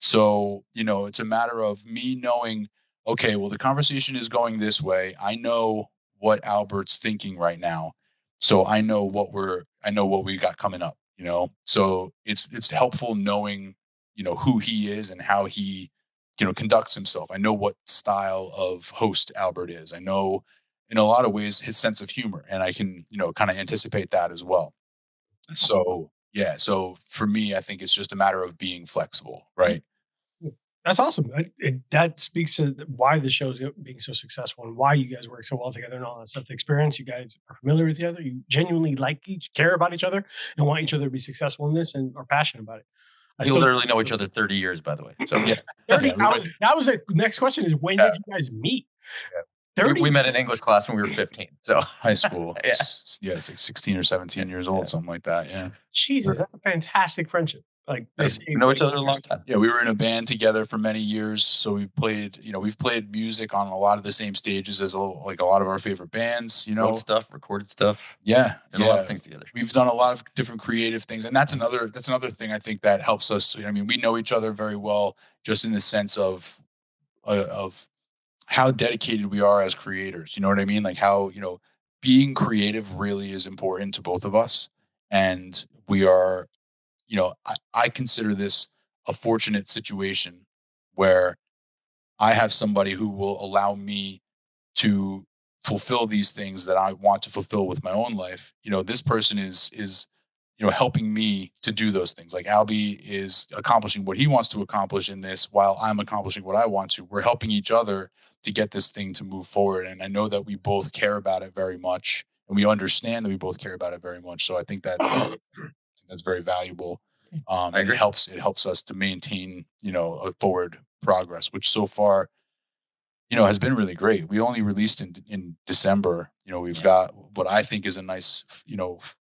So, it's a matter of me knowing, okay, well, the conversation is going this way. I know what Albert's thinking right now. So I know what we got coming up, so it's helpful knowing, who he is and how he conducts himself. I know what style of host Albert is. I know in a lot of ways his sense of humor, and I can, kind of anticipate that as well. So yeah, so for me, I think it's just a matter of being flexible, right? That's awesome. That speaks to why the show's being so successful and why you guys work so well together and all that stuff. The experience, you guys are familiar with each other. You genuinely care about each other, and want each other to be successful in this, and are passionate about it. We literally know each other 30 years, by the way. So Yeah. 30. Yeah, that was the next question: is when did you guys meet? Yeah. We met in English class when we were 15. So high school. Yeah. Yeah, it's like 16 or 17 years old, something like that. Yeah. Jesus, that's a fantastic friendship. Like this, we know each other a long time. Yeah, we were in a band together for many years. So we've played music on a lot of the same stages as like a lot of our favorite bands, Wrote stuff, recorded stuff. Yeah. Did a lot of things together. We've done a lot of different creative things. And that's another thing I think that helps us. I mean, we know each other very well, just in the sense of how dedicated we are as creators. You know what I mean? Like how, being creative really is important to both of us. And we are, I consider this a fortunate situation where I have somebody who will allow me to fulfill these things that I want to fulfill with my own life. This person is helping me to do those things. Like Alby is accomplishing what he wants to accomplish in this while I'm accomplishing what I want to. We're helping each other to get this thing to move forward. And I know that we both care about it very much, and we understand that we both care about it very much. So I think that's very valuable. And it helps us to maintain, a forward progress, which so far, has been really great. We only released in December. We've got what I think is a nice,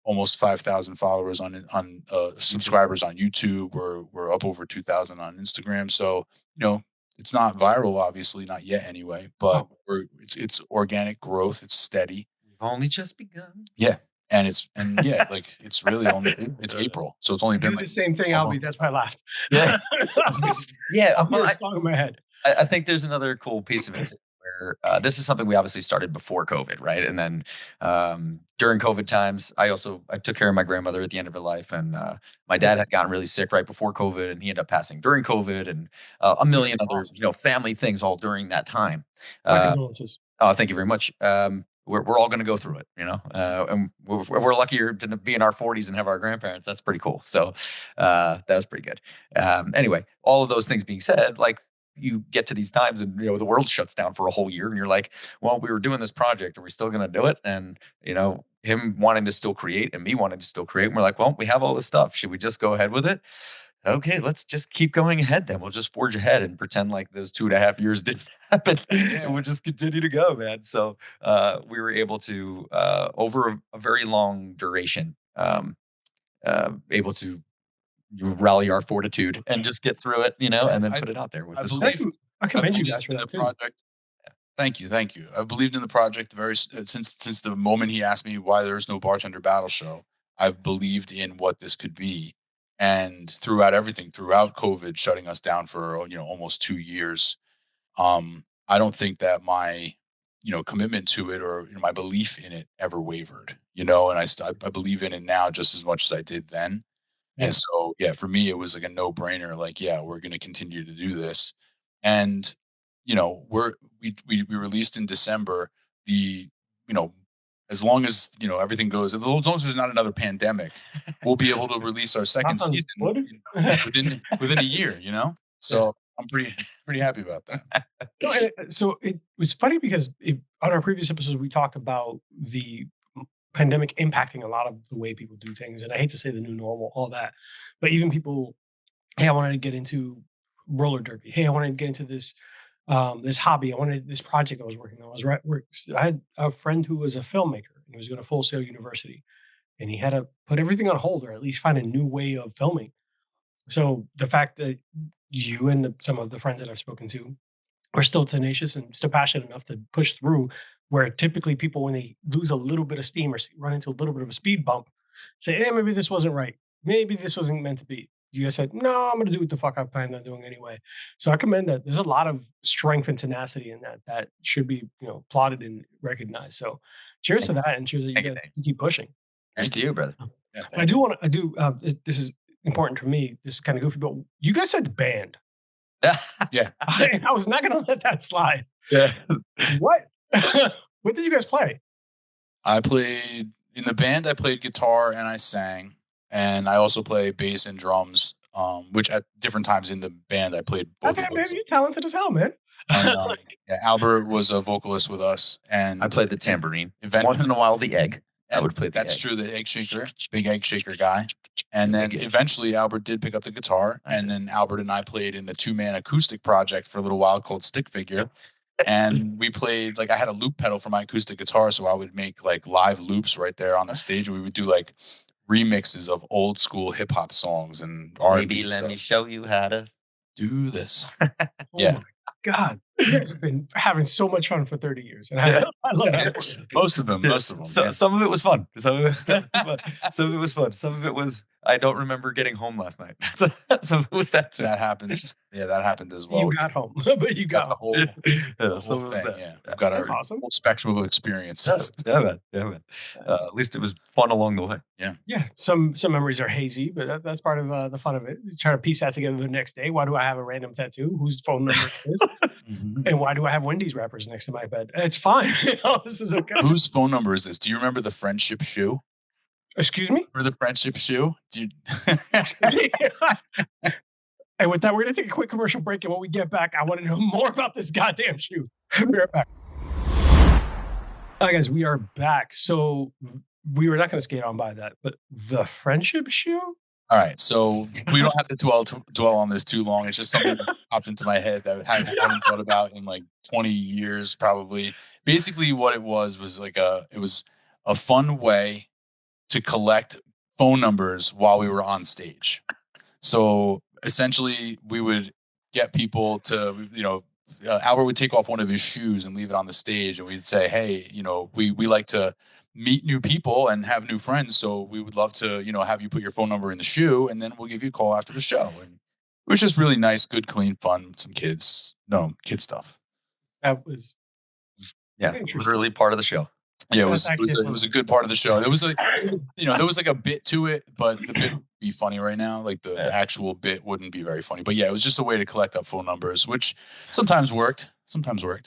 almost 5,000 followers on subscribers on YouTube. We're up over 2,000 on Instagram. So, it's not viral, obviously, not yet anyway, but it's organic growth. It's steady. We've only just begun. Yeah. And it's really only it's April, so it's only been like the same thing. Alby, that's my last. Yeah, yeah. I'm a song in my head. I think there's another cool piece of it where this is something we obviously started before COVID, right? And then during COVID times, I took care of my grandmother at the end of her life, and my dad had gotten really sick right before COVID, and he ended up passing during COVID, and a million other family things all during that time. My condolences. Oh, thank you very much. We're all going to go through it, and we're luckier to be in our 40s and have our grandparents. That's pretty cool. So that was pretty good. Anyway, all of those things being said, like you get to these times and, the world shuts down for a whole year and you're like, well, we were doing this project. Are we still going to do it? And, him wanting to still create and me wanting to still create. And we're like, well, we have all this stuff. Should we just go ahead with it? Okay, let's just keep going ahead then. We'll just forge ahead and pretend like those 2.5 years didn't happen. And we'll just continue to go, man. So we were able to, over a very long duration, able to rally our fortitude and just get through it, and then put it out there. I commend you guys for that too. Project. Thank you. I believed in the project since the moment he asked me why there's no bartender battle show. I've believed in what this could be. And throughout COVID shutting us down for, almost 2 years, I don't think that my, commitment to it or my belief in it ever wavered, and I believe in it now just as much as I did then. Yeah. And so, for me, it was like a no brainer. Like, we're going to continue to do this. And, we released in December as long as, everything goes, as long as there's not another pandemic, we'll be able to release our second season within a year, So I'm pretty happy about that. So it was funny because on our previous episodes, we talked about the pandemic impacting a lot of the way people do things. And I hate to say the new normal, all that, but even people, hey, I wanted to get into roller derby. Hey, I wanted to get into this this hobby. I wanted this project I was working on. I had a friend who was a filmmaker and he was going to Full Sail University, and he had to put everything on hold or at least find a new way of filming. So the fact that you and some of the friends that I've spoken to are still tenacious and still passionate enough to push through, where typically people, when they lose a little bit of steam or run into a little bit of a speed bump, say, hey, maybe this wasn't right. Maybe this wasn't meant to be. You guys said, no, I'm going to do what the fuck I planned on doing anyway. So I commend that. There's a lot of strength and tenacity in that should be, applauded and recognized. So cheers to that, and cheers that you guys keep pushing. Thanks to you, brother. Yeah, this is important to me. This is kind of goofy, but you guys said band. Yeah. I was not going to let that slide. Yeah. What? What did you guys play? I played in the band. I played guitar and I sang, and I also play bass and drums. Which at different times in the band I played both Okay, of man, those. you're talented as hell, man. And yeah, Albert was a vocalist with us, and I played the tambourine. Eventually, once in a while, the egg. I would play the That's egg. true. The egg shaker, big egg shaker guy. And The then big egg eventually Albert did pick up the guitar, and then Albert and I played in a 2-man acoustic project for a little while called Stick Figure. And we played, like, I had a loop pedal for my acoustic guitar, so I would make like live loops right there on the stage, and we would do like remixes of old school hip hop songs and R&B Maybe let stuff. me show you how to Do this. Oh my God, you guys have been having so much fun for 30 years, and Yeah. I love that. Most of them. So, Yeah. some of it was fun. Some of it was fun. Some of it was, I don't remember getting home last night. Some of it was that too. That happens. Yeah, that happened as well. You got home, but you got the home. whole Some of it was thing. that. Yeah, we've got That's our awesome. whole spectrum of experiences. Yeah, man. At least it was fun along the way. Yeah, some memories are hazy, but that's part of the fun of it. You try to piece that together the next day. Why do I have a random tattoo? Whose phone number it is? And why do I have Wendy's wrappers next to my bed? It's fine. This is okay. Whose phone number is this? Do you remember the friendship shoe? Excuse me? Remember the friendship shoe? Do you... And with that, we're going to take a quick commercial break. And when we get back, I want to know more about this goddamn shoe. Be right back. All right, guys, we are back. So we were not going to skate on by that, but the friendship shoe? All right, so we don't have to dwell on this too long. It's just something that popped into my head that I haven't thought about in like 20 years, probably. Basically, what it was like it was a fun way to collect phone numbers while we were on stage. So essentially, we would get people to, Albert would take off one of his shoes and leave it on the stage, and we'd say, hey, we like to meet new people and have new friends, so we would love to have you put your phone number in the shoe, and then we'll give you a call after the show. And it was just really nice, good, clean fun. Some kid stuff. That was literally part of the show. Yeah, it was a good part of the show. There was there was like a bit to it, but the bit would be funny right now. Like the actual bit wouldn't be very funny. But yeah, it was just a way to collect up phone numbers, which sometimes worked.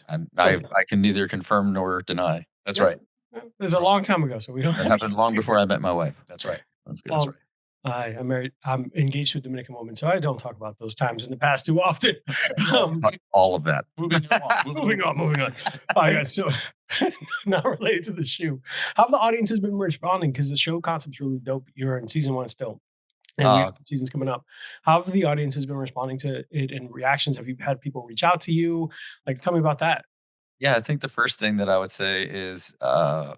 And I can neither confirm nor deny. That's right. It was a long time ago, so we don't. It happened long before I met my wife. That's right. That's good. That's right. I'm married. I'm engaged to a Dominican woman, so I don't talk about those times in the past too often. All of that. Moving on. All right, guys, so not related to the shoe. How have the audiences been responding? Because the show concept's really dope. You're in season 1 still, and we have some seasons coming up. How have the audiences been responding to it and reactions? Have you had people reach out to you? Like, tell me about that. Yeah, I think the first thing that I would say is the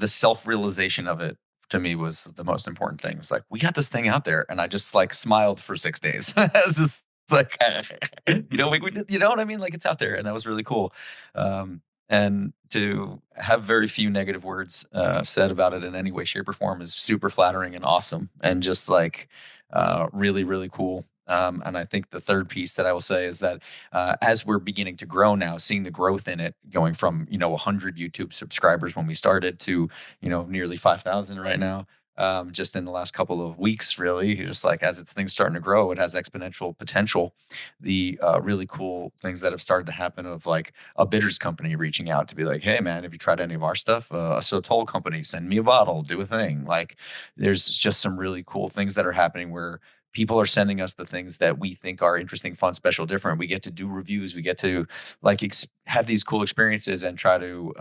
self-realization of it. To me, was the most important thing. It's like, we got this thing out there, and I just like smiled for 6 days. I was just like, we did, you know what I mean? Like, it's out there, and that was really cool. And to have very few negative words said about it in any way, shape, or form is super flattering and awesome, and just like really, really cool. And I think the third piece that I will say is that as we're beginning to grow now, seeing the growth in it, going from 100 YouTube subscribers when we started to nearly 5,000 right now, just in the last couple of weeks, really, just like as things starting to grow, it has exponential potential. The really cool things that have started to happen of like a bitters company reaching out to be like, hey man, have you tried any of our stuff? A Sotol company, send me a bottle, do a thing. Like, there's just some really cool things that are happening where people are sending us the things that we think are interesting, fun, special, different. We get to do reviews. We get to like have these cool experiences and try to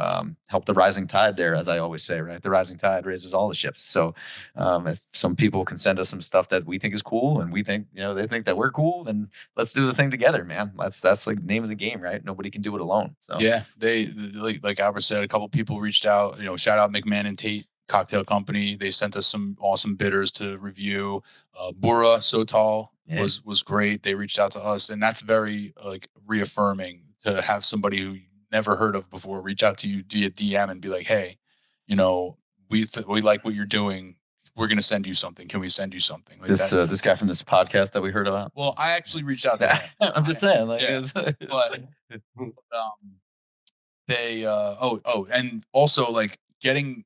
help the rising tide there, as I always say, right? The rising tide raises all the ships. So if some people can send us some stuff that we think is cool and we think, they think that we're cool, then let's do the thing together, man. That's like the name of the game, right? Nobody can do it alone. So yeah, they like Albert said, a couple people reached out, shout out McMahon and Tate Cocktail Company. They sent us some awesome bitters to review. Bura Sotol was great. They reached out to us, and that's very like reaffirming to have somebody who you never heard of before reach out to you via DM and be like, hey, we like what you're doing. We're going to send you something. Can we send you something? Like this guy from this podcast that we heard about? Well, I actually reached out to him. I'm just saying, like, but they and also like getting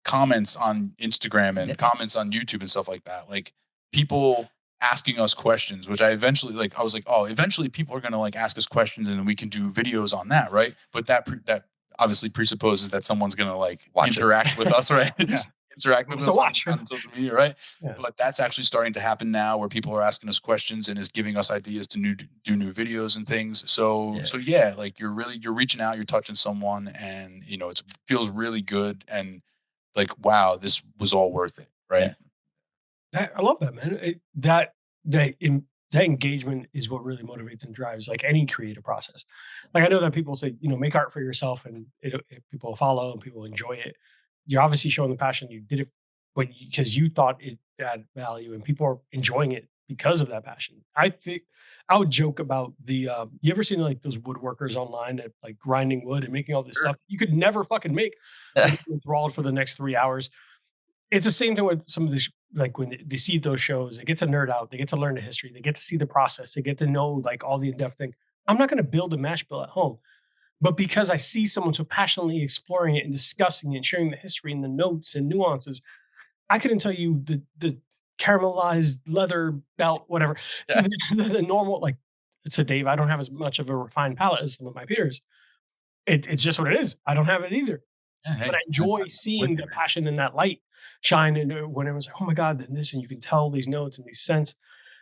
comments on Instagram and comments on YouTube and stuff like that. Like, people asking us questions, which I eventually like. I was like, oh, eventually people are gonna like ask us questions, and we can do videos on that, right? But that obviously presupposes that someone's gonna like interact with us, right? Just interact with us on social media, right? Yeah. But that's actually starting to happen now, where people are asking us questions and is giving us ideas to do new videos and things. So yeah, like you're reaching out, you're touching someone, and you know it feels really good, and like wow, this was all worth it, right? Yeah. I love that, man. That engagement is what really motivates and drives like any creative process. Like I know that people say, you know, make art for yourself, and people follow and people enjoy it. You're obviously showing the passion. You did it because you thought it had value, and people are enjoying it because of that passion. I think I would joke about the. You ever seen like those woodworkers online that like grinding wood and making all this stuff you could never fucking make, enthralled for the next 3 hours. It's the same thing with some of these, like when they see those shows, they get to nerd out, they get to learn the history, they get to see the process, they get to know like all the in-depth thing. I'm not going to build a mash bill at home, but because I see someone so passionately exploring it and discussing it and sharing the history and the notes and nuances, I couldn't tell you the caramelized leather belt, whatever. Yeah. The normal, like, so Dave, I don't have as much of a refined palate as some of my peers. It's just what it is. I don't have it either. But I enjoy seeing the passion in that light shine. And when it was like, oh my God, then this, and you can tell these notes and these scents.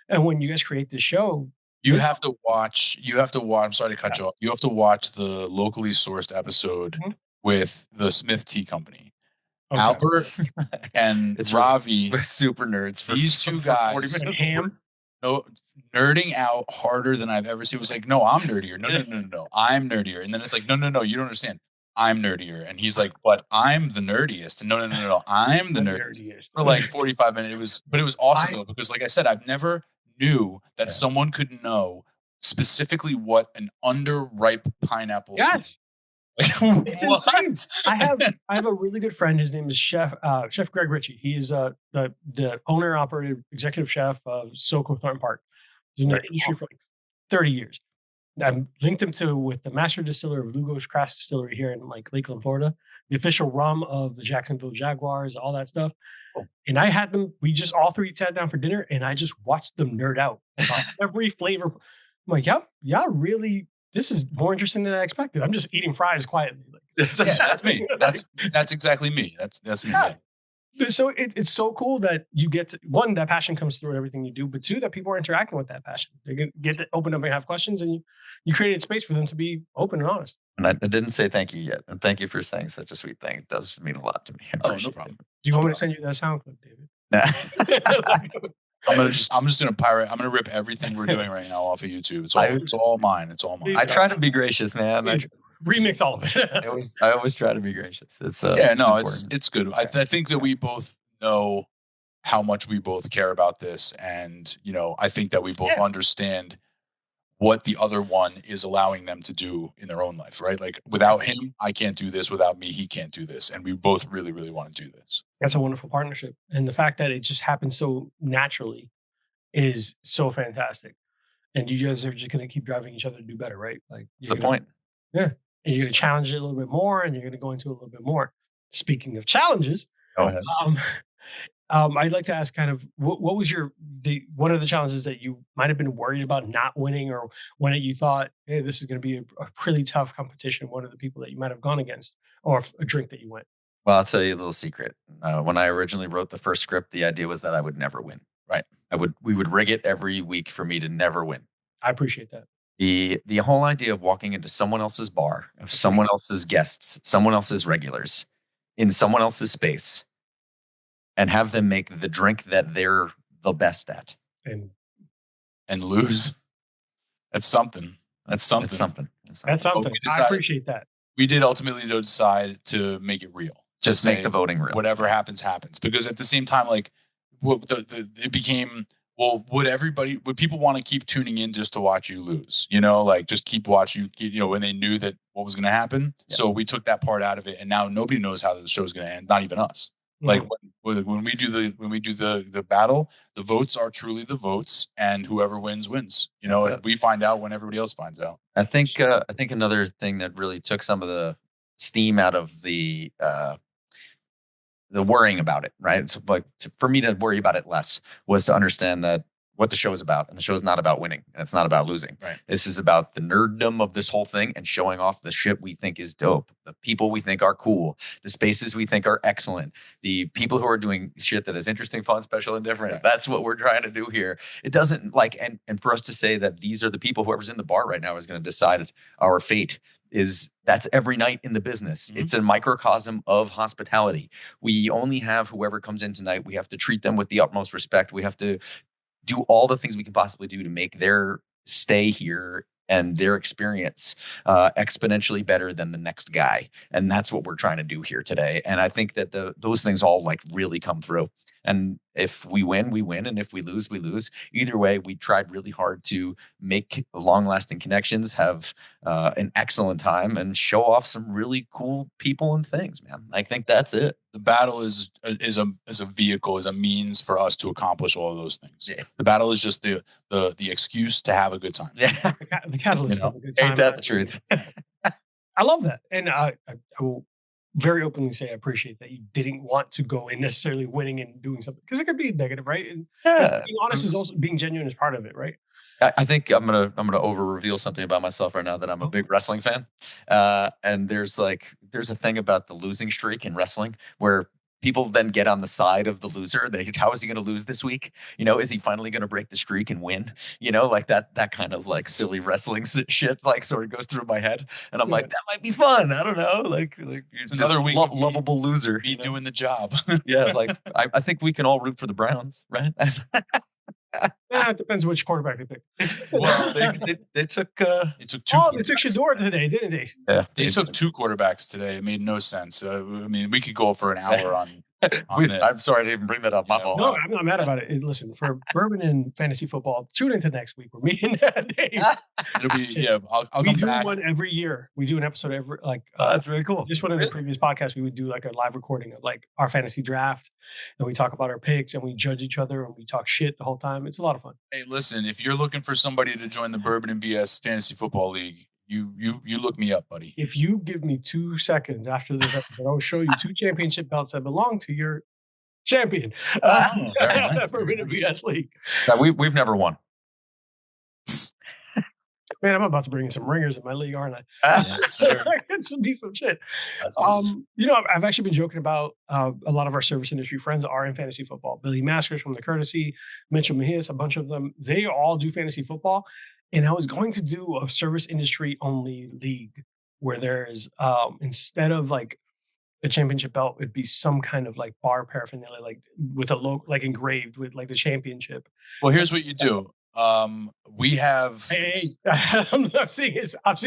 And when you guys create this show, you have to watch, I'm sorry to cut you off. You have to watch the locally sourced episode with the Smith Tea Company. Okay. Albert and Ravi. We're super nerds. These two guys. Nerding out harder than I've ever seen. It was like, no, I'm nerdier. No. I'm nerdier. And then it's like, no, you don't understand. I'm nerdier. And he's like, but I'm the nerdiest. And no, I'm the nerdiest. For like 45 minutes. It was awesome though, because like I said, I've never knew that someone could know specifically what an underripe pineapple smells. What? I have a really good friend. His name is Chef Greg Ritchie. He's the owner, operator, executive chef of SoCo Thornton Park. He's in the industry for like 30 years. I linked him with the master distiller of Lugo's Craft Distillery here in like Lakeland, Florida, the official rum of the Jacksonville Jaguars, all that stuff. Oh. And I had them, we just all three sat down for dinner, and I just watched them nerd out about every flavor. I'm like, yeah, really, this is more interesting than I expected. I'm just eating fries quietly. That's me. That's exactly me. That's me. Yeah. So it's so cool that you get to, one, that passion comes through in everything you do, but two, that people are interacting with that passion. They get to open up and have questions, and you created space for them to be open and honest. And I didn't say thank you yet. And thank you for saying such a sweet thing. It does mean a lot to me. Oh, no problem. Do you want me to send you that sound clip, David? I'm just gonna rip everything we're doing right now off of YouTube. It's all mine. It's all mine. I try to be gracious, man. Remix all of it. I always try to be gracious. It's good. I think that we both know how much we both care about this, and I think that we both understand what the other one is allowing them to do in their own life, right? Like without him, I can't do this. Without me, he can't do this. And we both really, really want to do this. That's a wonderful partnership. And the fact that it just happens so naturally is so fantastic. And you guys are just going to keep driving each other to do better, right? Like that's the point. Yeah. And you're going to challenge it a little bit more, and you're going to go into a little bit more. Speaking of challenges, go ahead. I'd like to ask kind of what was one of the challenges that you might have been worried about not winning, or when you thought, hey, this is going to be a really tough competition. One of the people that you might have gone against, or a drink that you went. Well, I'll tell you a little secret. When I originally wrote the first script, the idea was that I would never win. Right. We would rig it every week for me to never win. I appreciate that. The whole idea of walking into someone else's bar, of someone else's guests, someone else's regulars, in someone else's space, and have them make the drink that they're the best at, and lose. That's something. That's something. I appreciate that. We did ultimately decide to make it real. Just make the voting real. Whatever happens, happens. Because at the same time, like, it became, well, would people want to keep tuning in just to watch you lose? Like just keep watching you, when they knew that what was going to happen. Yeah. So we took that part out of it, and now nobody knows how the show's going to end. Not even us. Like when we do the battle, the votes are truly the votes, and whoever wins wins. And we find out when everybody else finds out. I think another thing that really took some of the steam out of the worrying about it, right? So, like, for me to worry about it less was to understand that what the show is about. And the show is not about winning, and it's not about losing. Right. This is about the nerddom of this whole thing and showing off the shit we think is dope, the people we think are cool, the spaces we think are excellent, the people who are doing shit that is interesting, fun, special, and different. Right. That's what we're trying to do here. It doesn't like, and for us to say that these are the people, whoever's in the bar right now is going to decide our fate, is that's every night in the business. Mm-hmm. It's a microcosm of hospitality. We only have whoever comes in tonight. We have to treat them with the utmost respect. We have to do all the things we can possibly do to make their stay here and their experience exponentially better than the next guy. And that's what we're trying to do here today. And I think that those things all like really come through. And if we win, we win. And if we lose, we lose. Either way, we tried really hard to make long-lasting connections, have an excellent time, and show off some really cool people and things, man. I think that's it. The battle is a vehicle, is a means for us to accomplish all of those things. Yeah. The battle is just the excuse to have a good time. Yeah. The catalyst of a good time. Ain't that the truth? I love that. And I will very openly say I appreciate that you didn't want to go in necessarily winning and doing something, because it could be negative, right? And being honest is also being genuine is part of it, right? I think I'm gonna over reveal something about myself right now, that I'm a big wrestling fan. And there's a thing about the losing streak in wrestling where people then get on the side of the loser. How is he going to lose this week? Is he finally going to break the streak and win? Like that kind of like silly wrestling shit like sort of goes through my head, and I'm like, that might be fun. I don't know, like it's another week lovable loser. Be doing the job. Yeah, like I think we can all root for the Browns, right? It depends which quarterback they picked. Well, they took they took two. They took Shador today, didn't they? Yeah, they took two quarterbacks today. It made no sense. I mean, we could go for an hour on this. I'm sorry I didn't even bring that up. My fault. No, I'm not mad about it. Listen, for Bourbon and Fantasy Football, tune into next week where me and Dave. It'll be I'll we come do back. one every year. We do an episode every that's really cool. Just one of the previous podcasts, we would do like a live recording of like our fantasy draft, and we talk about our picks and we judge each other and we talk shit the whole time. It's a lot of fun. Hey, listen, if you're looking for somebody to join the Bourbon and BS Fantasy Football League, you look me up, buddy. If you give me 2 seconds after this episode, I'll show you 2 championship belts that belong to your champion. Nice. Bourbon and BS League. We've never won. Man, I'm about to bring in some ringers in my league, aren't I? Yes, sir. It's some decent shit. Awesome. I've actually been joking about a lot of our service industry friends are in fantasy football. Billy Maskers from the Courtesy, Mitchell Mejias, a bunch of them, they all do fantasy football. And I was going to do a service industry only league where there's instead of like the championship belt, it'd be some kind of like bar paraphernalia, like with a logo, like engraved with like the championship. Well, here's what you do. We have. Hey, I'm seeing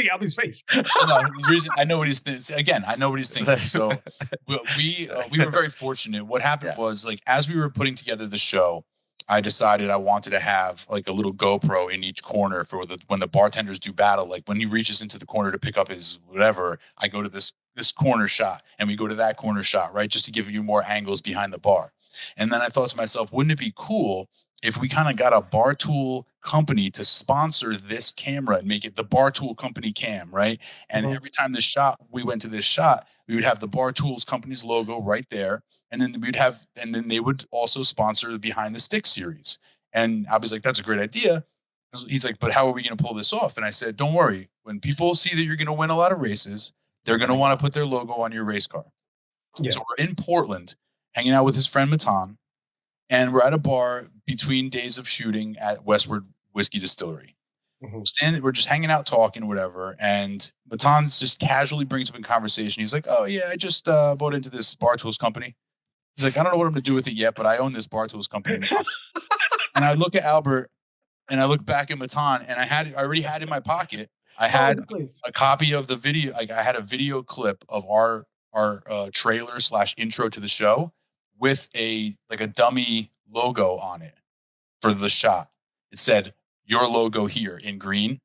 Alby's face. No, the reason I know what he's thinking. Again, I know what he's thinking. So we were very fortunate. What happened was, like, as we were putting together the show, I decided I wanted to have like a little GoPro in each corner for when the bartenders do battle. Like when he reaches into the corner to pick up his whatever, I go to this corner shot and we go to that corner shot, right? Just to give you more angles behind the bar. And then I thought to myself, wouldn't it be cool if we kind of got a bar tool company to sponsor this camera and make it the bar tool company cam, right? And every time we went to this shot, we would have the bar tools company's logo right there. And then they would also sponsor the Behind the Stick series. And I was like, that's a great idea. He's like, but how are we going to pull this off? And I said, don't worry. When people see that you're going to win a lot of races, they're going to want to put their logo on your race car. Yeah. So we're in Portland hanging out with his friend Matan. And we're at a bar between days of shooting at Westward Whiskey Distillery. We're just hanging out, talking, whatever. And Matan just casually brings up in conversation. He's like, oh, yeah, I just bought into this bar tools company. He's like, I don't know what I'm going to do with it yet, but I own this bar tools company. And I look at Albert and I look back at Matan, and I already had in my pocket. I had a copy of the video. Like I had a video clip of our trailer / intro to the show with a dummy logo on it for the shot. It said your logo here in green.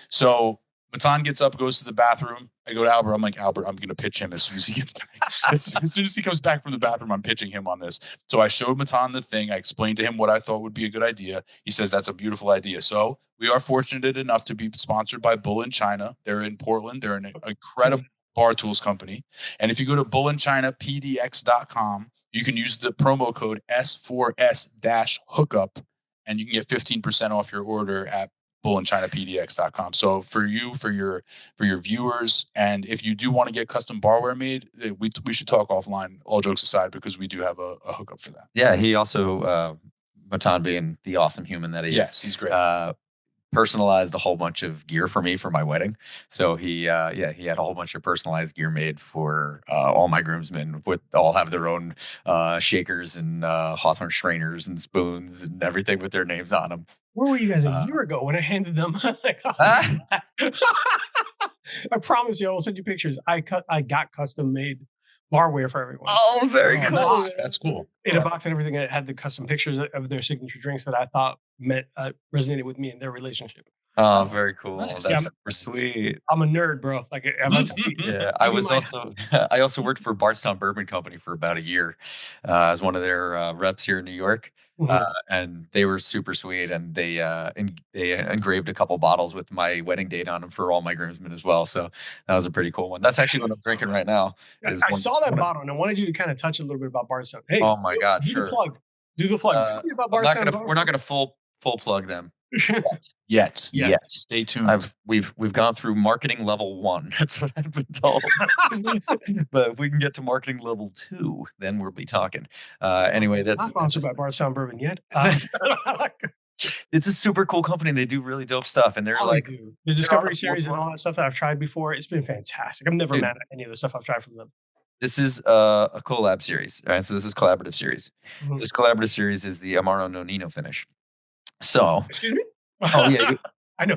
So Matan gets up, goes to the bathroom. I go to Albert. I'm like, Albert, I'm going to pitch him as soon as he gets back. As soon as he comes back from the bathroom, I'm pitching him on this. So I showed Matan the thing. I explained to him what I thought would be a good idea. He says, that's a beautiful idea. So we are fortunate enough to be sponsored by Bull in China. They're in Portland. They're an incredible bar tools company. And if you go to bullinchinapdx.com, you can use the promo code S4S-hookup and you can get 15% off your order at bullandchinapdx.com. So for your viewers, and if you do want to get custom barware made, we should talk offline, all jokes aside, because we do have a hookup for that. Yeah, he also, Matan being the awesome human that he is. Yes, he's great. Personalized a whole bunch of gear for me for my wedding. So he had a whole bunch of personalized gear made for all my groomsmen. With all have their own shakers and Hawthorne strainers and spoons and everything with their names on them. Where were you guys a year ago when I handed them? I promise you, I will send you pictures. I got custom made barware for everyone. Oh, very cool. Nice. That's cool. In a box and everything. It had the custom pictures of their signature drinks that I thought resonated with me and their relationship. Oh, very cool. Nice. That's super sweet. I'm a nerd, bro. Like, yeah, I also worked for Bardstown Bourbon Company for about a year as one of their reps here in New York. And they were super sweet, and they engraved a couple bottles with my wedding date on them for all my groomsmen as well. So that was a pretty cool one. That's actually what I'm drinking right now. I saw that bottle, and I wanted you to kind of touch a little bit about Bardstown. Hey, oh my God, sure. Do the plug. Tell me about Bardstown. We're not gonna full plug them. Yet. Stay tuned. We've gone through marketing level 1. That's what I've been told. But if we can get to marketing level 2, then we'll be talking. Anyway, that's not sponsored by Bardstown Bourbon yet. It's a super cool company. They do really dope stuff, and they're the Discovery series and all that stuff that I've tried before. It's been fantastic. I'm never mad at any of the stuff I've tried from them. This is a collab series, right? So this is collaborative series. This collaborative series is the Amaro Nonino finish. So, excuse me. Oh yeah, I know.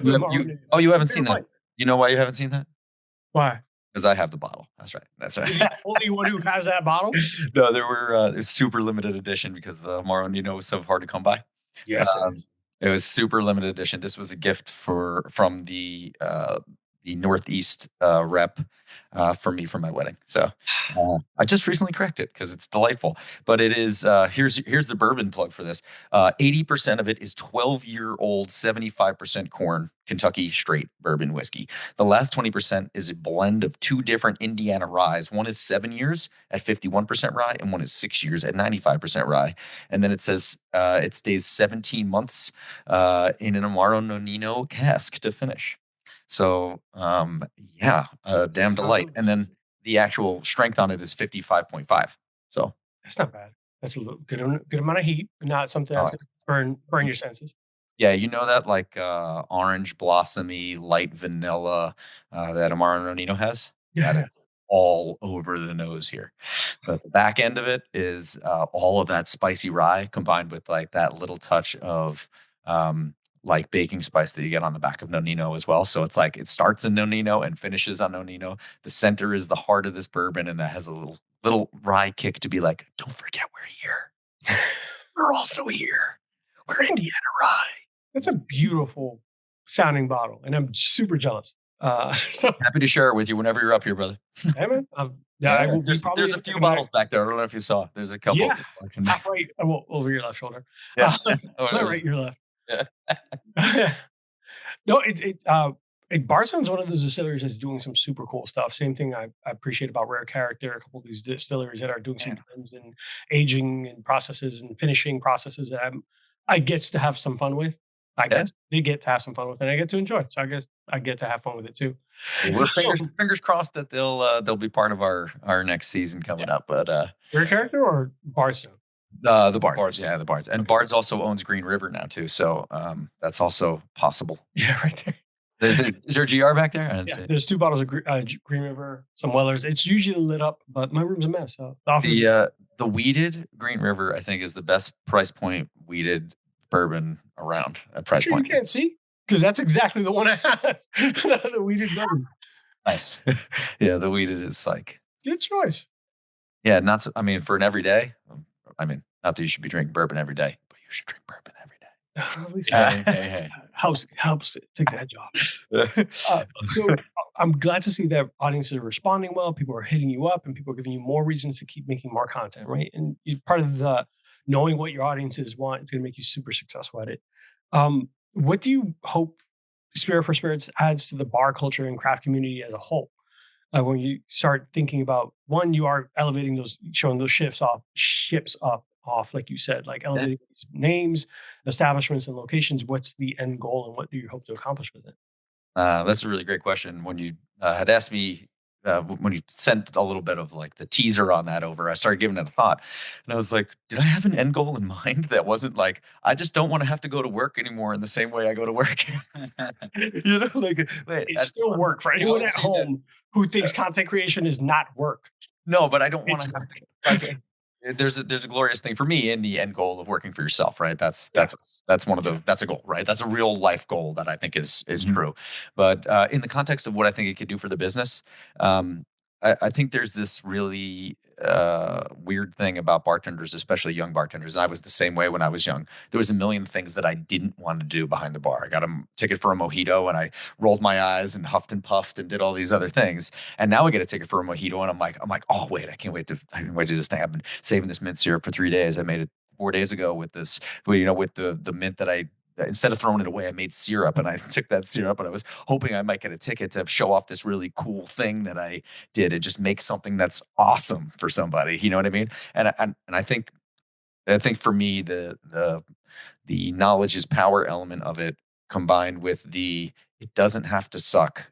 You haven't seen that. You know why you haven't seen that? Why? Because I have the bottle. That's right. The only one who has that bottle? No, there were it's super limited edition because the Amaro Nonino was so hard to come by. Yes, it was super limited edition. This was a gift from the Northeast rep for me for my wedding. So I just recently cracked it because it's delightful. But it is here's the bourbon plug for this. 80% of it is 12-year-old, 75% corn Kentucky straight bourbon whiskey. The last 20% is a blend of 2 different Indiana ryes. One is 7 years at 51% rye, and one is 6 years at 95% rye. And then it says it stays 17 months in an Amaro Nonino cask to finish. So, damn delight. And then the actual strength on it is 55.5. So that's not bad. That's a little good amount of heat, not something that's going to burn your senses. Yeah, you know that like orange blossomy light vanilla that Amaro Nonino has? Yeah. That is all over the nose here. But the back end of it is all of that spicy rye combined with like that little touch of like baking spice that you get on the back of Nonino as well. So it's like it starts in Nonino and finishes on Nonino. The center is the heart of this bourbon, and that has a little rye kick to be like, don't forget we're here. We're also here. We're Indiana rye. That's a beautiful sounding bottle, and I'm super jealous. So happy to share it with you whenever you're up here, brother. Hey, man. There's a few bottles back there. I don't know if you saw. There's a couple. Yeah, half right. Well, over your left shoulder. Yeah, not right, your left. Yeah. No, Bardstown's one of those distilleries that's doing some super cool stuff. Same thing I appreciate about Rare Character. A couple of these distilleries that are doing some blends and aging and processes and finishing processes that I gets to have some fun with. I guess they get to have some fun with it. And I get to enjoy it. So I guess I get to have fun with it too. We're fingers crossed that they'll be part of our next season coming up. But Rare Character or Bardstown? The Bards. Yeah, the Bards. And Bards also owns Green River now too. So that's also possible. Yeah, right there. Is there GR back there? I didn't see it. There's 2 bottles of Green River, some Wellers. It's usually lit up, but my room's a mess. So the office the weeded Green River, I think, is the best price point weeded bourbon around at price point. You can't see because that's exactly the one I had. The weeded bourbon. Nice. Yeah, the weeded is like good choice. Yeah, for an everyday. I mean, not that you should be drinking bourbon every day, but you should drink bourbon every day. At least hey. helps take that job. So I'm glad to see that audiences are responding well. People are hitting you up, and people are giving you more reasons to keep making more content, right? And part of the knowing what your audiences want is going to make you super successful at it. What do you hope Spirit for Spirits adds to the bar culture and craft community as a whole? When you start thinking about, one, you are elevating those, showing those ships up off, like you said, like elevating these names, establishments, and locations. What's the end goal, and what do you hope to accomplish with it? That's a really great question. When you had asked me, when you sent a little bit of like the teaser on that over, I started giving it a thought, and I was like, did I have an end goal in mind that wasn't like, I just don't want to have to go to work anymore in the same way I go to work? Like, wait, It's still work for anyone at home who thinks content creation is not work. no, but I don't want It's to have work. like. There's a glorious thing for me in the end goal of working for yourself, right? That's Yeah. one of the that's a goal, right? That's a real life goal that I think is Mhm. true. But in the context of what I think it could do for the business, um, I think there's this really weird thing about bartenders, especially young bartenders. And I was the same way when I was young. There was a million things that I didn't want to do behind the bar. I got a ticket for a mojito, and I rolled my eyes and huffed and puffed and did all these other things. And now I get a ticket for a mojito, and I'm like, oh wait, I can't wait to do this thing. I've been saving this mint syrup for 3 days. I made it 4 days ago with this, with the mint that I, instead of throwing it away, I made syrup, and I took that syrup, and I was hoping I might get a ticket to show off this really cool thing that I did and just make something that's awesome for somebody. You know what I mean? And I think for me, the knowledge is power element of it, combined with the it doesn't have to suck.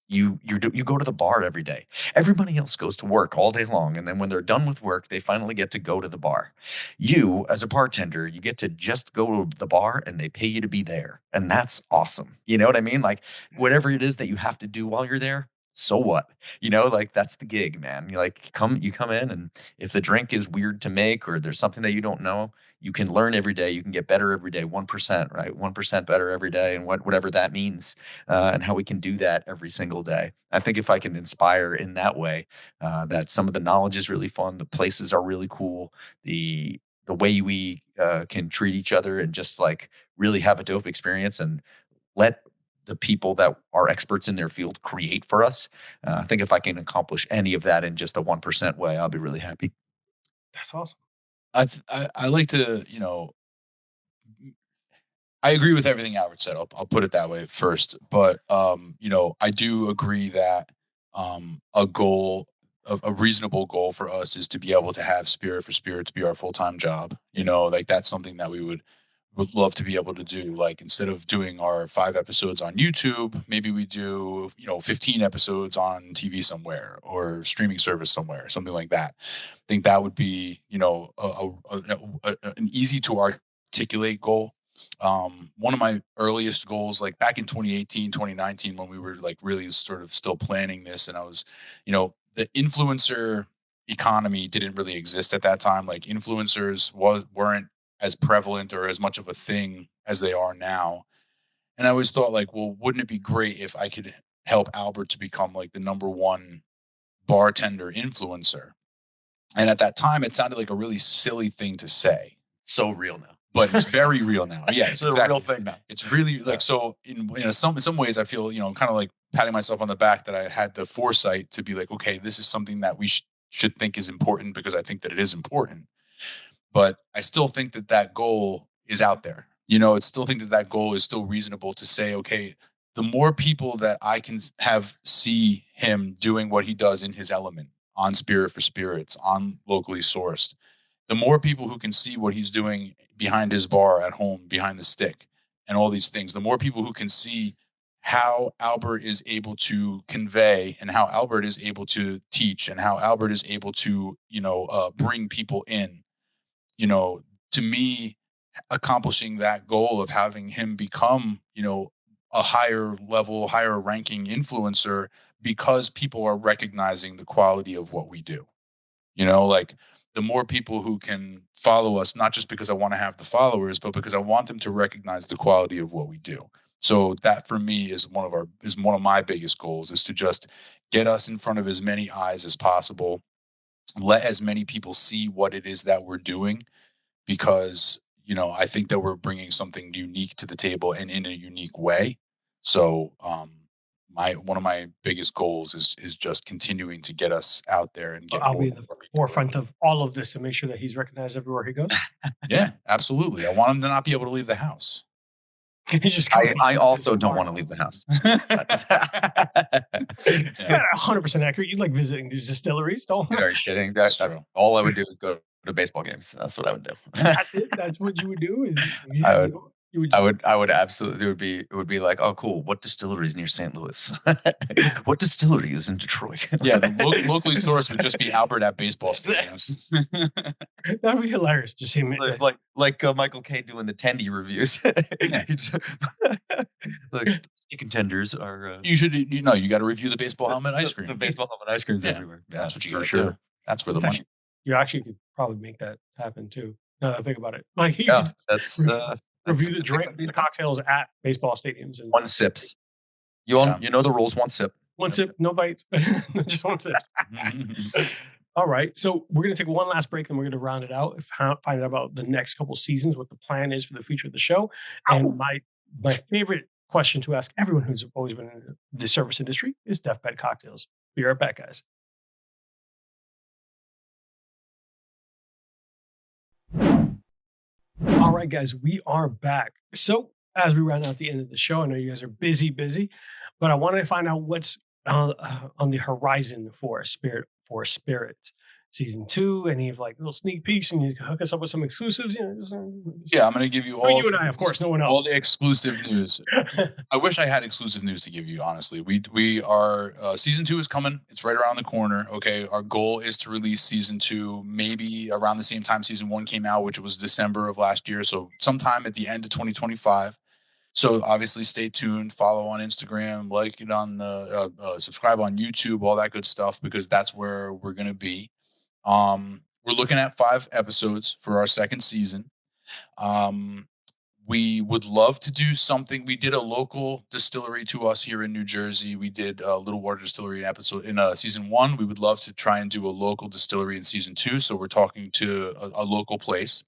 You go to the bar every day. Everybody else goes to work all day long, and then when they're done with work, they finally get to go to the bar. You, as a bartender, you get to just go to the bar, and they pay you to be there, and that's awesome. You know what I mean? Like whatever it is that you have to do while you're there, so what? Like that's the gig, man. You come in, and if the drink is weird to make or there's something that you don't know, you can learn every day. You can get better every day, 1%, right? 1% better every day, and whatever that means, and how we can do that every single day. I think if I can inspire in that way, that some of the knowledge is really fun, the places are really cool, the way we can treat each other and just like really have a dope experience and let the people that are experts in their field create for us. I think if I can accomplish any of that in just a 1% way, I'll be really happy. That's awesome. I like to, I agree with everything Albert said. I'll put it that way first, but I do agree that a goal, a reasonable goal for us is to be able to have Spirit for Spirit to be our full time job. Like that's something that we would love to be able to do. Like instead of doing our 5 episodes on YouTube, maybe we do 15 episodes on TV somewhere or streaming service somewhere, something like that. I think that would be an easy to articulate goal. One of my earliest goals, like back in 2018, 2019, when we were like really sort of still planning this, and I was, the influencer economy didn't really exist at that time. Like influencers weren't as prevalent or as much of a thing as they are now. And I always thought like, well, wouldn't it be great if I could help Albert to become like the number one bartender influencer? And at that time, it sounded like a really silly thing to say. So real now. But it's very real now. Yeah, it's exactly. A real thing now. It's really like, so in some ways I feel, kind of like patting myself on the back that I had the foresight to be like, okay, this is something that we should think is important because I think that it is important. But I still think that goal is out there. I still think that goal is still reasonable to say, okay, the more people that I can have see him doing what he does in his element on Spirit for Spirits, on locally sourced, the more people who can see what he's doing behind his bar at home, behind the stick, and all these things, the more people who can see how Albert is able to convey and how Albert is able to teach and how Albert is able to, bring people in, to me, accomplishing that goal of having him become, a higher level, higher ranking influencer because people are recognizing the quality of what we do. Like the more people who can follow us, not just because I want to have the followers, but because I want them to recognize the quality of what we do. So that for me is one of my biggest goals, is to just get us in front of as many eyes as possible, let as many people see what it is that we're doing, because I think that we're bringing something unique to the table and in a unique way. So one of my biggest goals is just continuing to get us out there and get I'll be in the forefront of all of this and make sure that he's recognized everywhere he goes. Yeah, absolutely. I want him to not be able to leave the house. I also don't want to leave the house. Yeah, 100% accurate. You like visiting these distilleries, don't you? Are you kidding? That's true. All I would do is go to baseball games. That's what I would do. That's it? That's what you would do? Is I would. you would I would absolutely. It would be like, oh, cool. What distillery is near St. Louis? What distillery is in Detroit? Yeah, the locally sourced would just be Albert at baseball stadiums. That'd be hilarious. Just him like Michael K doing the tendy reviews. Like chicken tenders are. You should, you got to review the baseball helmet ice cream. The baseball helmet ice cream's everywhere. Yeah, that's what you got to for sure. do. That's where the money. You actually could probably make that happen too. Now that I think about it, like Yeah, that's review the cocktails at baseball stadiums and one sips. You know the rules. One sip. One sip, no bites. Just one sip. All right. So we're going to take one last break, and we're going to round it out, find out about the next couple seasons, what the plan is for the future of the show. And my favorite question to ask everyone who's always been in the service industry is deathbed cocktails. Be right back, guys. All right, guys, we are back. So as we round out the end of the show, I know you guys are busy, but I wanted to find out what's on the horizon for Spirits season 2. Any of like little sneak peeks, and you can hook us up with some exclusives. Yeah, I'm going to give you all. You and I, of course, no one else. All the exclusive news. I wish I had exclusive news to give you. Honestly, we are season 2 is coming. It's right around the corner. Okay, our goal is to release season 2 maybe around the same time season 1 came out, which was December of last year. So sometime at the end of 2025. So obviously stay tuned, follow on Instagram, like it on the subscribe on YouTube, all that good stuff, because that's where we're going to be. We're looking at 5 episodes for our second season. We would love to do something. We did a local distillery to us here in New Jersey. We did a Little Water Distillery in season 1. We would love to try and do a local distillery in season 2. So we're talking to a local place.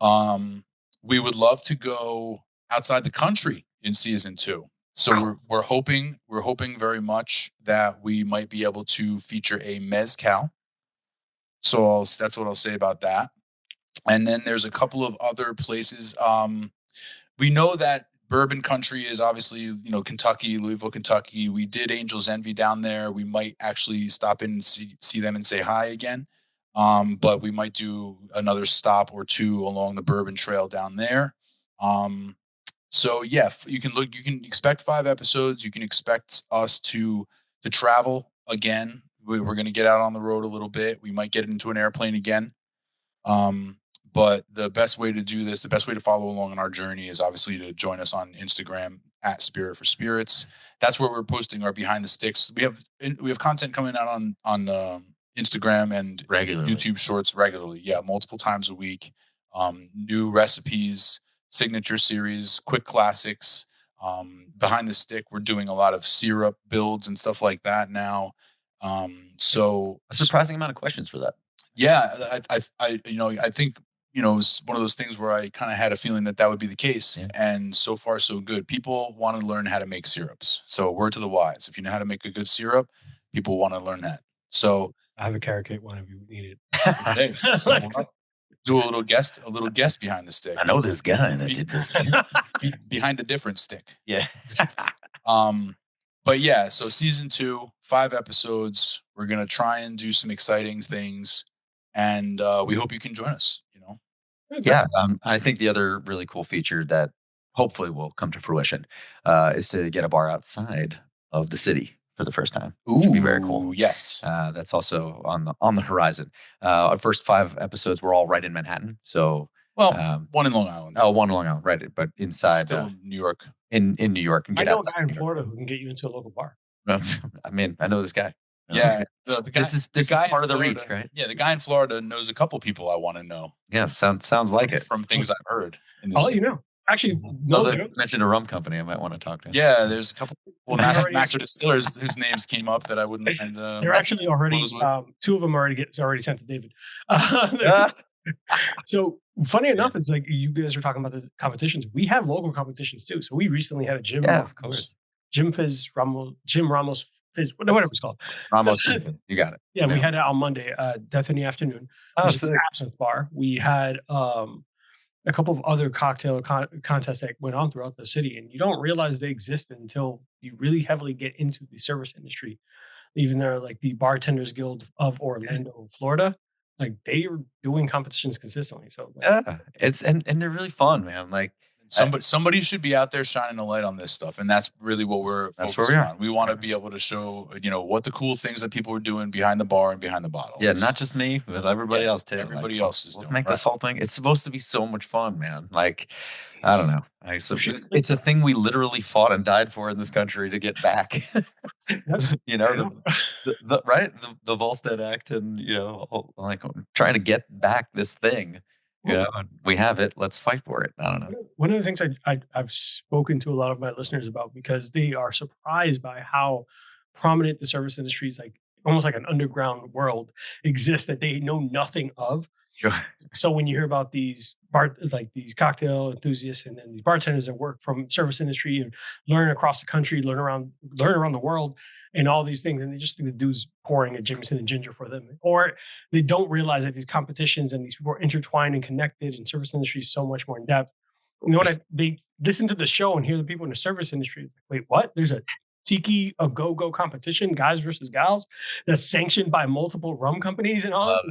We would love to go outside the country in season 2. So we're hoping very much that we might be able to feature a mezcal. So that's what I'll say about that. And then there's a couple of other places. We know that bourbon country is obviously, Kentucky, Louisville, Kentucky. We did Angel's Envy down there. We might actually stop in and see them and say hi again. But we might do another stop or 2 along the bourbon trail down there. So yeah, you can expect 5 episodes. You can expect us to travel again. We're going to get out on the road a little bit. We might get into an airplane again. But the best way to do this, the best way to follow along on our journey is obviously to join us on Instagram at Spirit for Spirits. That's where we're posting our behind the sticks. We have content coming out on Instagram and regularly. YouTube shorts regularly. Yeah, multiple times a week. New recipes, signature series, quick classics. Behind the stick, we're doing a lot of syrup builds and stuff like that now. So a surprising amount of questions for that. Yeah, I think it's one of those things where I kind of had a feeling that would be the case, and so far so good. People want to learn how to make syrups. So word to the wise: if you know how to make a good syrup, people want to learn that. So I have a carrot cake one if you need it. Hey, do a little guest behind the stick. I know this guy that did this behind a different stick. Yeah. But yeah, so season 2, 5 episodes. We're gonna try and do some exciting things, and we hope you can join us. Yeah, I think the other really cool feature that hopefully will come to fruition is to get a bar outside of the city for the first time. Which would be very cool. Yes, that's also on the horizon. Our first 5 episodes were all right in Manhattan. So one in Long Island. Oh, one in Long Island, right? But inside New York. In New York, and I know a guy in Florida who can get you into a local bar. I mean, I know this guy. Yeah, the guy. This is part of the reach, right? Yeah, the guy in Florida knows a couple people I want to know. Yeah, sounds like it from things I've heard. I'll let you know. Actually, I mentioned a rum company. I might want to talk to. Yeah, there's a couple master distillers whose names came up that I wouldn't mind. They're actually already 2 of them already sent to David. So funny enough, it's like you guys are talking about the competitions. We have local competitions too. So we recently had a Jim. Yeah, of course. Jim Ramos Fizz, whatever it's called. Ramos Fizz. You got it. Yeah, we had it on Monday, Death in the Afternoon. Which is an absinthe bar. We had a couple of other cocktail contests that went on throughout the city, and you don't realize they exist until you really heavily get into the service industry. Even there, like the Bartenders Guild of Orlando, Florida. like they are doing competitions consistently. So Yeah, it's and they're really fun, man. Like Somebody should be out there shining a light on this stuff, and that's really what we're That's where focusing we are. on. We want to be able to show, what the cool things that people are doing behind the bar and behind the bottle. yeah, not just me, but everybody else too. Everybody Like, else is let's doing, make this right? whole thing. It's supposed to be so much fun, man. Like, I don't know. For sure. It's a thing we literally fought and died for in this country to get back. You know, the right the Volstead Act, and like trying to get back this thing. And we have it. Let's fight for it. I don't know. One of the things I've spoken to a lot of my listeners about, because they are surprised by how prominent the service industry is, like almost like an underground world exists that they know nothing of. Sure. So when you hear about these these cocktail enthusiasts and then these bartenders that work from service industry and learn across the country, learn around the world, and all these things, and they just think the dude's pouring a Jameson and ginger for them, or they don't realize that these competitions and these people are intertwined and connected, and service industry is so much more in depth. And when they listen to the show and hear the people in the service industry, it's like, wait, what? There's a tiki a go competition, guys versus gals, that's sanctioned by multiple rum companies and all this.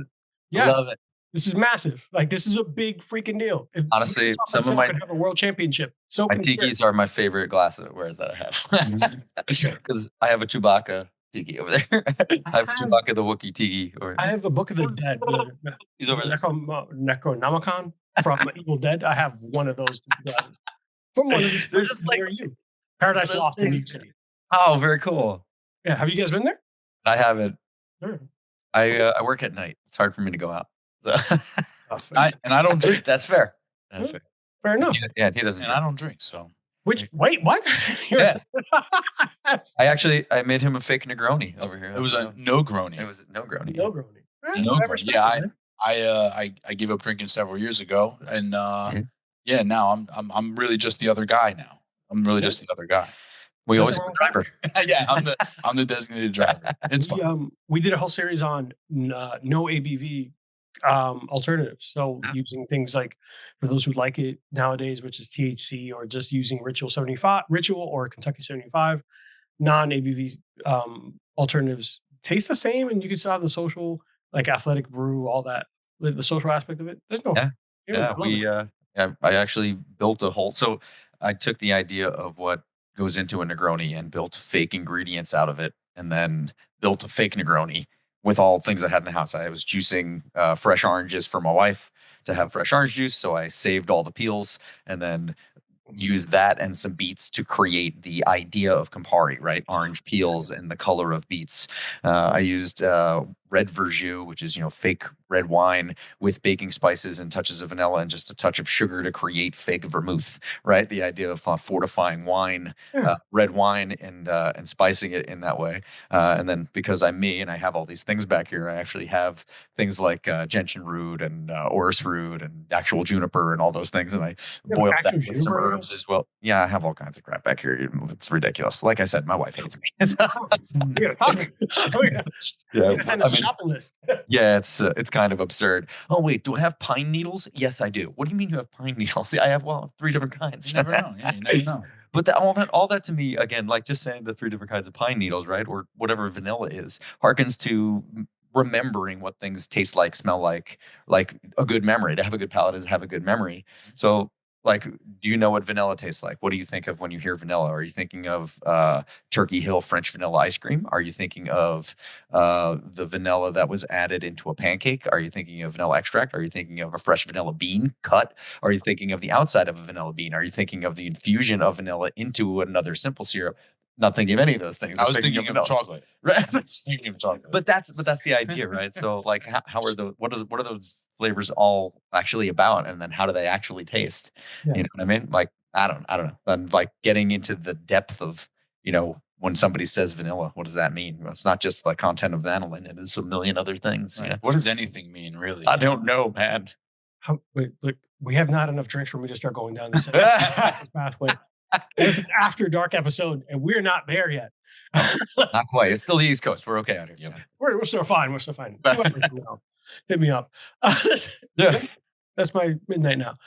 Yeah, Love it. this is massitive. Like, this is a big freaking deal. Honestly, some of my could have a world championship. So my tikis are my favorite glass of wares that I have, because I have a Chewbacca tiki over there. I have Chewbacca the Wookiee tiki. I have a Book of the Dead. He's over there. Necronomicon from Evil Dead. I have one of those glasses from one of the They're just like near you. Paradise Loft in New York City. Oh, very cool. Yeah, have you guys been there? I haven't. Sure. I work at night. It's hard for me to go out. I don't drink. That's fair. That's fair. Fair enough. Yeah, he doesn't. And I don't drink, so. Wait, what? Yeah. I made him a fake Negroni over here. It was a no-grony. It was a no-grony. No-grony. No-grony. Yeah, I gave up drinking several years ago, and now I'm really just the other guy now. I'm really just the other guy. We always have a driver. Yeah, I'm the designated driver. It's fun. We did a whole series on no ABV alternatives. So using things like, for those who like it nowadays, which is THC, or just using Ritual or Kentucky 75, non-ABV alternatives taste the same, and you can still have the social, like athletic brew, all that, the social aspect of it. There's no. I actually built a whole. So I took the idea of what goes into a Negroni and built fake ingredients out of it, and then built a fake Negroni with all things I had in the house. I was juicing fresh oranges for my wife to have fresh orange juice, so I saved all the peels and then used that and some beets to create the idea of Campari, right? Orange peels and the color of beets. I used red verjus, which is fake red wine with baking spices and touches of vanilla and just a touch of sugar to create fake vermouth, right? The idea of fortifying wine, red wine, and spicing it in that way. And then because I'm me and I have all these things back here, I actually have things like gentian root and orris root and actual juniper and all those things, and I boiled that with some herbs as well. Yeah, I have all kinds of crap back here. It's ridiculous. Like I said, my wife hates me. Shopping list. Yeah, it's kind of absurd. Oh wait, do I have pine needles? Yes, I do. What do you mean you have pine needles? I have 3 different kinds. You never know. Yeah, you never know. But all that to me, again, like just saying the 3 different kinds of pine needles, right, or whatever vanilla is, harkens to remembering what things taste like, smell like a good memory. To have a good palate is to have a good memory. So, like, do you know what vanilla tastes like? What do you think of when you hear vanilla? Are you thinking of Turkey Hill French vanilla ice cream? Are you thinking of the vanilla that was added into a pancake? Are you thinking of vanilla extract? Are you thinking of a fresh vanilla bean cut? Are you thinking of the outside of a vanilla bean? Are you thinking of the infusion of vanilla into another simple syrup? Not thinking of any of those things. I was thinking of chocolate. Right. I was thinking of chocolate. But that's the idea, right? So, like, what are those flavors all actually about, and then how do they actually taste? Yeah. You know what I mean? Like, I don't know. And like getting into the depth of, when somebody says vanilla, what does that mean? It's not just the content of vanillin; it is a million other things. Right. What does anything mean, really? I don't know, man. Wait, look, we have not enough drinks for me to start going down this pathway. It's an after dark episode, and we're not there yet. Not quite. It's still the East Coast. We're okay out here. Yep. We're still fine. We're still fine. 2 hours from now. Hit me up. That's my midnight now.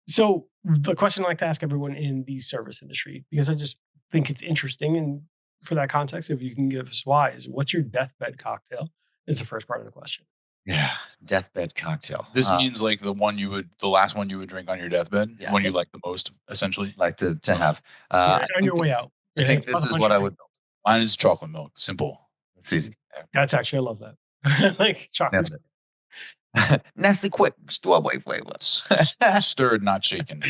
So the question I like to ask everyone in the service industry, because I just think it's interesting, and for that context, if you can give us why, is what's your deathbed cocktail? Is the first part of the question. Yeah, deathbed cocktail. This means like the last one you would drink on your deathbed, Yeah. one you like the most, essentially. Like to have. Yeah, on your way out. I think this is what I would. Mine is chocolate milk, simple. It's easy. That's actually, I love that. Like chocolate. Nestle quick strawberry flavor. Stirred, not shaken.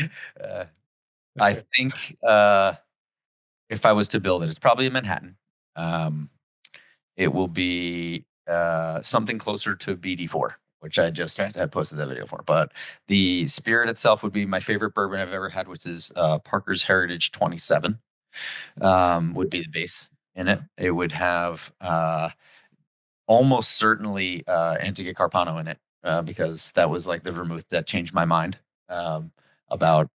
I think if I was to build it, it's probably in Manhattan. It will be something closer to BD4, which I just had posted that video for. But the Spirit itself would be my favorite bourbon I've ever had, which is Parker's Heritage 27. Would be the base in it. It would have almost certainly Antigua Carpano in it because that was like the vermouth that changed my mind about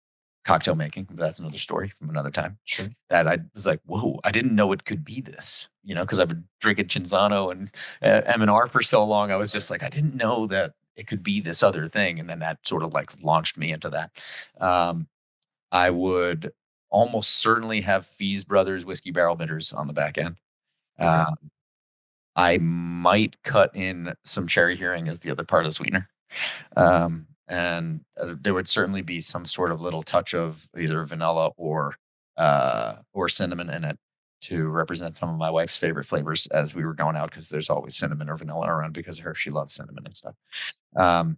cocktail making. But that's another story from another time. Sure. That I was like, whoa, I didn't know it could be this, because I've been drinking Cinzano and M&R for so long. I was just like, I didn't know that it could be this other thing. And then that sort of like launched me into that. I would almost certainly have Fees Brothers Whiskey Barrel Bitters on the back end. I might cut in some cherry hearing as the other part of sweetener. And there would certainly be some sort of little touch of either vanilla or cinnamon in it to represent some of my wife's favorite flavors as we were going out, because there's always cinnamon or vanilla around because of her. She loves cinnamon and stuff. That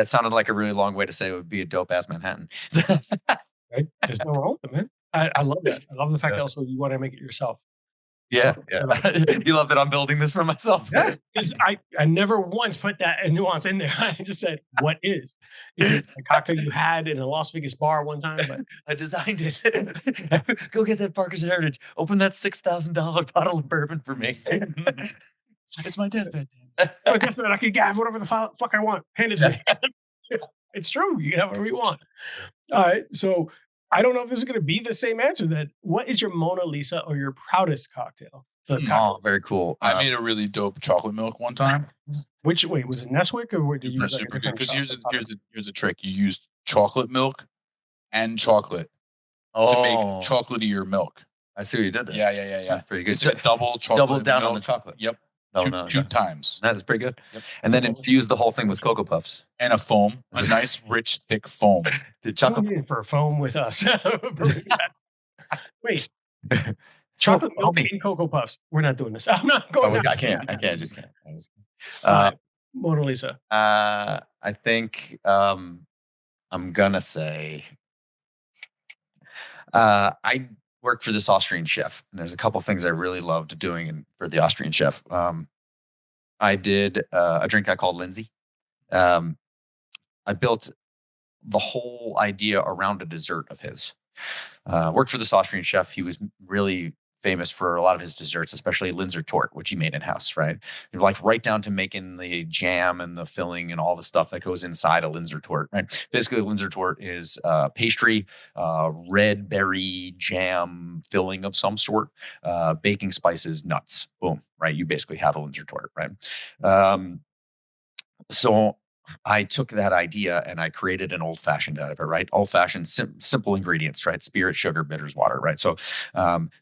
sounded like a really long way to say it would be a dope ass Manhattan. Right? There's no wrong with it, man. I love that. I love the fact that also you want to make it yourself. Yeah. You love that I'm building this for myself. Yeah, because I never once put that nuance in there. I just said, what is it a cocktail you had in a Las Vegas bar one time? But I designed it. Go get that Parker's Heritage. Open that $6,000 bottle of bourbon for me. It's my deathbed. I can have whatever the fuck I want. Hand it to me. It's true. You can have whatever you want. All right. So I don't know if this is going to be the same answer. That what is your Mona Lisa or your proudest cocktail? Oh, very cool. I made a really dope chocolate milk one time. Was it Nesquik or did you use super good? Because here's the trick. You use chocolate milk and chocolate to make chocolatier milk. I see what you did there. Yeah. Pretty good. It's a double chocolate. Double down milk. on the chocolate. Yep. Two times. That is pretty good. Yep. And then infuse the whole thing with Cocoa Puffs. And a foam. A nice, rich, thick foam. Tune in for a foam with us. Wait. Chocolate milk and Cocoa Puffs. We're not doing this. I'm not going. I just can't. Mona Lisa. I think I'm gonna say I worked for this Austrian chef, and there's a couple things I really loved doing for the Austrian chef. I did a drink I called Lindsay. I built the whole idea around a dessert of his. Worked for this Austrian chef. He was really famous for a lot of his desserts, especially Linzer Torte, which he made in-house, right? Like right down to making the jam and the filling and all the stuff that goes inside a Linzer Torte, right? Basically, Linzer Torte is pastry, red berry jam filling of some sort, baking spices, nuts, boom, right? You basically have a Linzer Torte, right? So I took that idea and I created an old fashioned out of it, right? Old fashioned, simple ingredients, right? Spirit, sugar, bitters, water, right? So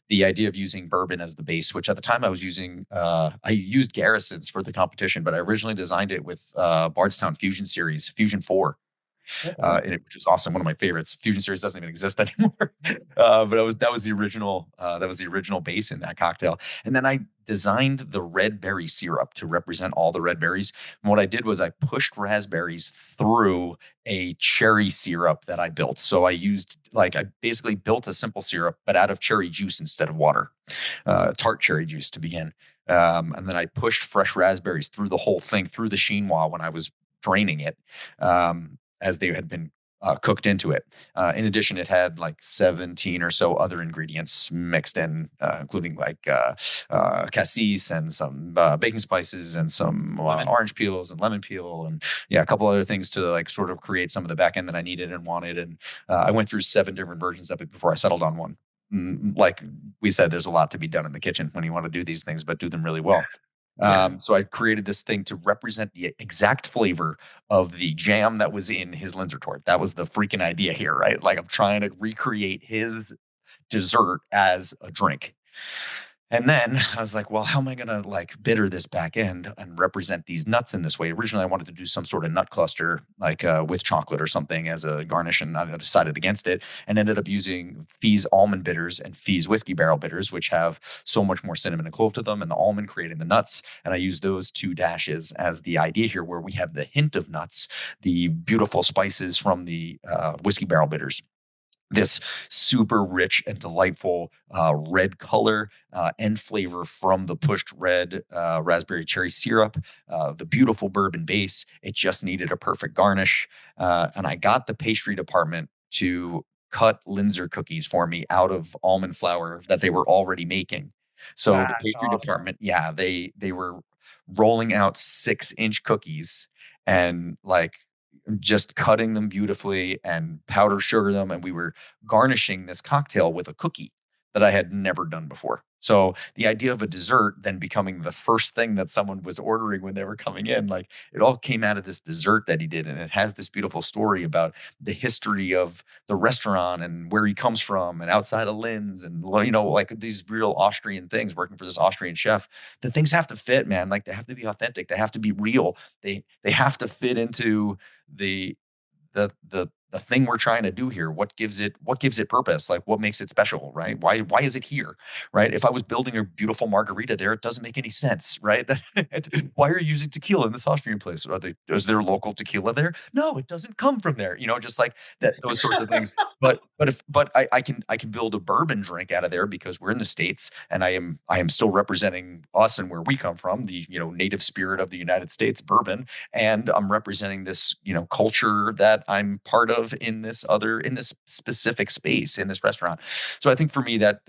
the idea of using bourbon as the base, which at the time I was using, I used Garrison's for the competition, but I originally designed it with Bardstown Fusion Series, Fusion 4. In it, which was awesome. One of my favorites. Fusion Series doesn't even exist anymore, but that was the original. That was the original base in that cocktail. And then I designed the red berry syrup to represent all the red berries. And what I did was I pushed raspberries through a cherry syrup that I built. So I basically built a simple syrup, but out of cherry juice instead of water, tart cherry juice to begin. And then I pushed fresh raspberries through the whole thing, through the chinois when I was draining it. As they had been cooked into it. In addition, it had like 17 or so other ingredients mixed in, including like cassis and some baking spices and some orange peels and lemon peel and a couple other things to like sort of create some of the back end that I needed and wanted. And I went through 7 different versions of it before I settled on one. Like we said, there's a lot to be done in the kitchen when you want to do these things, but do them really well. So I created this thing to represent the exact flavor of the jam that was in his Linzer Torte. That was the freaking idea here, right? Like I'm trying to recreate his dessert as a drink. And then I was like, well, how am I going to like bitter this back end and represent these nuts in this way? Originally, I wanted to do some sort of nut cluster, like with chocolate or something as a garnish, and I decided against it and ended up using Fee's almond bitters and Fee's whiskey barrel bitters, which have so much more cinnamon and clove to them, and the almond creating the nuts. And I use those two dashes as the idea here, where we have the hint of nuts, the beautiful spices from the whiskey barrel bitters, this super rich and delightful red color and flavor from the pushed red raspberry cherry syrup, the beautiful bourbon base. It just needed a perfect garnish. And I got the pastry department to cut Linzer cookies for me out of almond flour that they were already making. So the That's pastry awesome. department, yeah, they were rolling out 6-inch cookies and like just cutting them beautifully and powder sugar them. And we were garnishing this cocktail with a cookie that I had never done before. So the idea of a dessert then becoming the first thing that someone was ordering when they were coming in, like it all came out of this dessert that he did. And it has this beautiful story about the history of the restaurant and where he comes from and outside of Linz and, you know, like these real Austrian things, working for this Austrian chef. The things have to fit, man. Like they have to be authentic. They have to be real. They have to fit into the the thing we're trying to do here. What gives it purpose? Like what makes it special, right? Why is it here, right? If I was building a beautiful margarita there, it doesn't make any sense, right? Why are you using tequila in this Austrian place? Is there local tequila there? No, it doesn't come from there. You know, just like that, those sorts of things. But I can build a bourbon drink out of there because we're in the States, and I am still representing us and where we come from, the, you know, native spirit of the United States, bourbon, and I'm representing this, you know, culture that I'm part of in this specific space in this restaurant. So I think for me that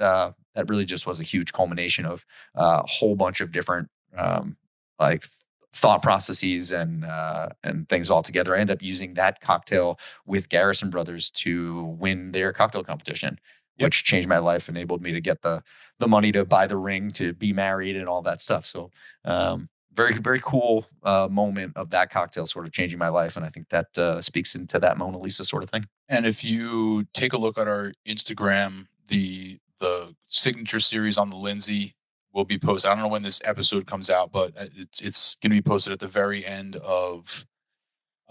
really just was a huge culmination of a whole bunch of different like thought processes and things all together. I ended up using that cocktail with Garrison Brothers to win their cocktail competition, which changed my life, enabled me to get the money to buy the ring, to be married, and all that stuff. So very, very cool moment of that cocktail sort of changing my life. And I think that speaks into that Mona Lisa sort of thing. And if you take a look at our Instagram, the signature series on the Lindsay will be posted. I don't know when this episode comes out, but it's going to be posted at the very end of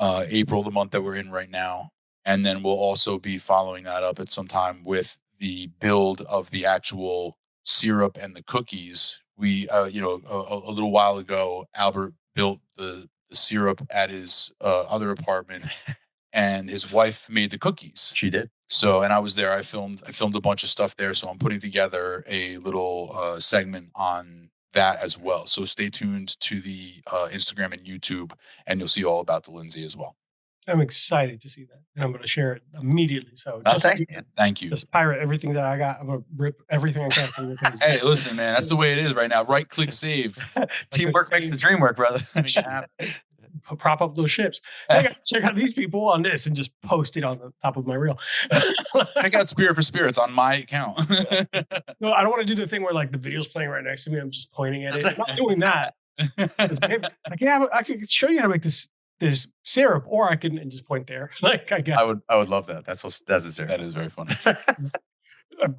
April, the month that we're in right now. And then we'll also be following that up at some time with the build of the actual syrup and the cookies. We, a little while ago, Albert built the syrup at his other apartment, and his wife made the cookies. She did. So, and I was there. I filmed a bunch of stuff there. So I'm putting together a little segment on that as well. So stay tuned to the Instagram and YouTube, and you'll see all about the Lindsay as well. I'm excited to see that, and I'm going to share it immediately. So thank you. Just pirate everything that I got. I'm going to rip everything I can from your page. Hey, listen, man, that's the way it is right now. Right click save. Teamwork makes the dream work, brother. Prop up those ships. Check out these people on this and just post it on the top of my reel. I got Spirit for Spirits on my account. No, I don't want to do the thing where like the video's playing right next to me. I'm just pointing at it. I'm not doing that. Like, yeah, I could show you how to make this syrup, or I can and just point there. Like, I guess I would love that. That's a syrup. That is very funny.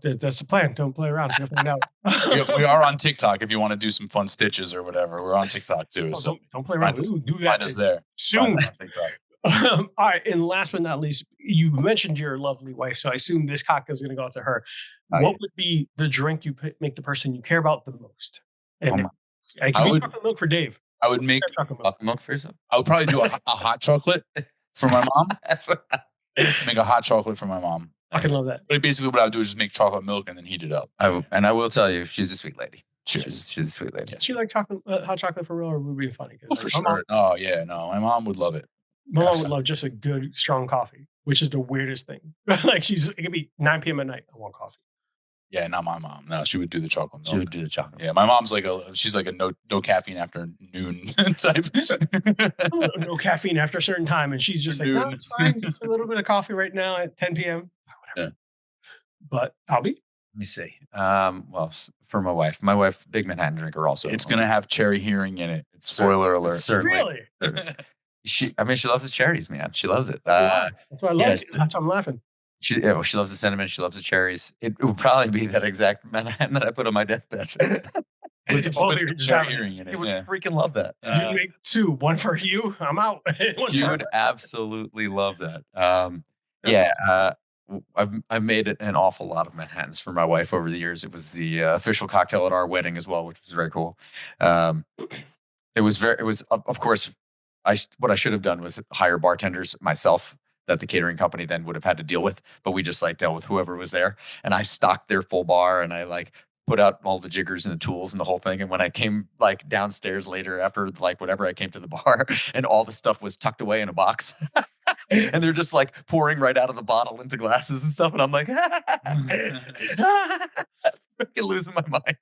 That's the plan. Don't play around. We are on TikTok if you want to do some fun stitches or whatever. We're on TikTok too. So don't play around. Do that. Find us there Soon. On TikTok. All right. And last but not least, you mentioned your lovely wife. So I assume this cocktail is going to go out to her. What would be the drink you make the person you care about the most? And I can make chocolate milk for Dave. I would make chocolate milk for yourself. I would probably do a hot chocolate for my mom. Make a hot chocolate for my mom. I can love that. But basically, what I would do is just make chocolate milk and then heat it up. I will tell you, she's a sweet lady. Cheers. She's a sweet lady. She like hot chocolate for real, or would be funny? Oh, for sure. Oh yeah, no, my mom would love it. My mom would love just a good strong coffee, which is the weirdest thing. Like it could be 9 p.m. at night. I want coffee. Yeah, not my mom. No, she would do the chocolate milk. She would do the chocolate. Yeah, my mom's she's like a no caffeine after noon type. No caffeine after a certain time, and she's just like, no, it's fine. Just a little bit of coffee right now at 10 p.m. Whatever. Yeah. But Alby? Let me see. Well, for my wife, big Manhattan drinker also. It's gonna have cherry hearing in it. Spoiler alert. Certainly. She loves the cherries, man. She loves it. That's why I love it. That's why I'm laughing. She loves the cinnamon. She loves the cherries. It would probably be that exact Manhattan that I put on my deathbed. With you're just cherry having it. earring in He it. would Yeah. freaking love that. You make two, one for you. I'm out. One You for would her. absolutely love that. That's Yeah, awesome. I've made an awful lot of Manhattans for my wife over the years. It was the official cocktail at our wedding as well, which was very cool. Um, it was of course what I should have done was hire bartenders myself that the catering company then would have had to deal with, but we just like dealt with whoever was there, and I stocked their full bar, and I like put out all the jiggers and the tools and the whole thing. And when I came like downstairs later after like whatever, I came to the bar and all the stuff was tucked away in a box. And they're just like pouring right out of the bottle into glasses and stuff. And I'm like, freaking losing my mind.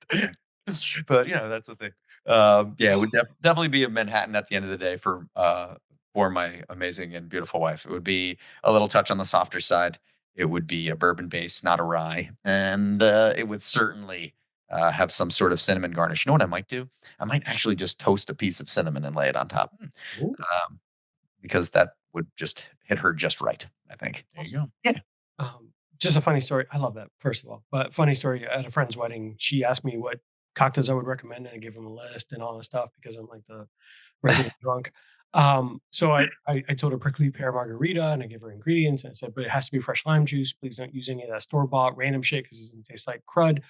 But that's the thing. Yeah, it would definitely be a Manhattan at the end of the day for my amazing and beautiful wife. It would be a little touch on the softer side. It would be a bourbon base, not a rye, and it would certainly have some sort of cinnamon garnish. You know what I might do? I might actually just toast a piece of cinnamon and lay it on top, because that would just hit her just right. I think. There you go. Yeah. Just a funny story. I love that, first of all. But funny story, at a friend's wedding, she asked me what cocktails I would recommend, and I gave them a list and all this stuff because I'm like the resident drunk. So I told her prickly pear margarita, and I gave her ingredients, and I said, but it has to be fresh lime juice. Please don't use any of that store bought random shit because it doesn't taste like crud.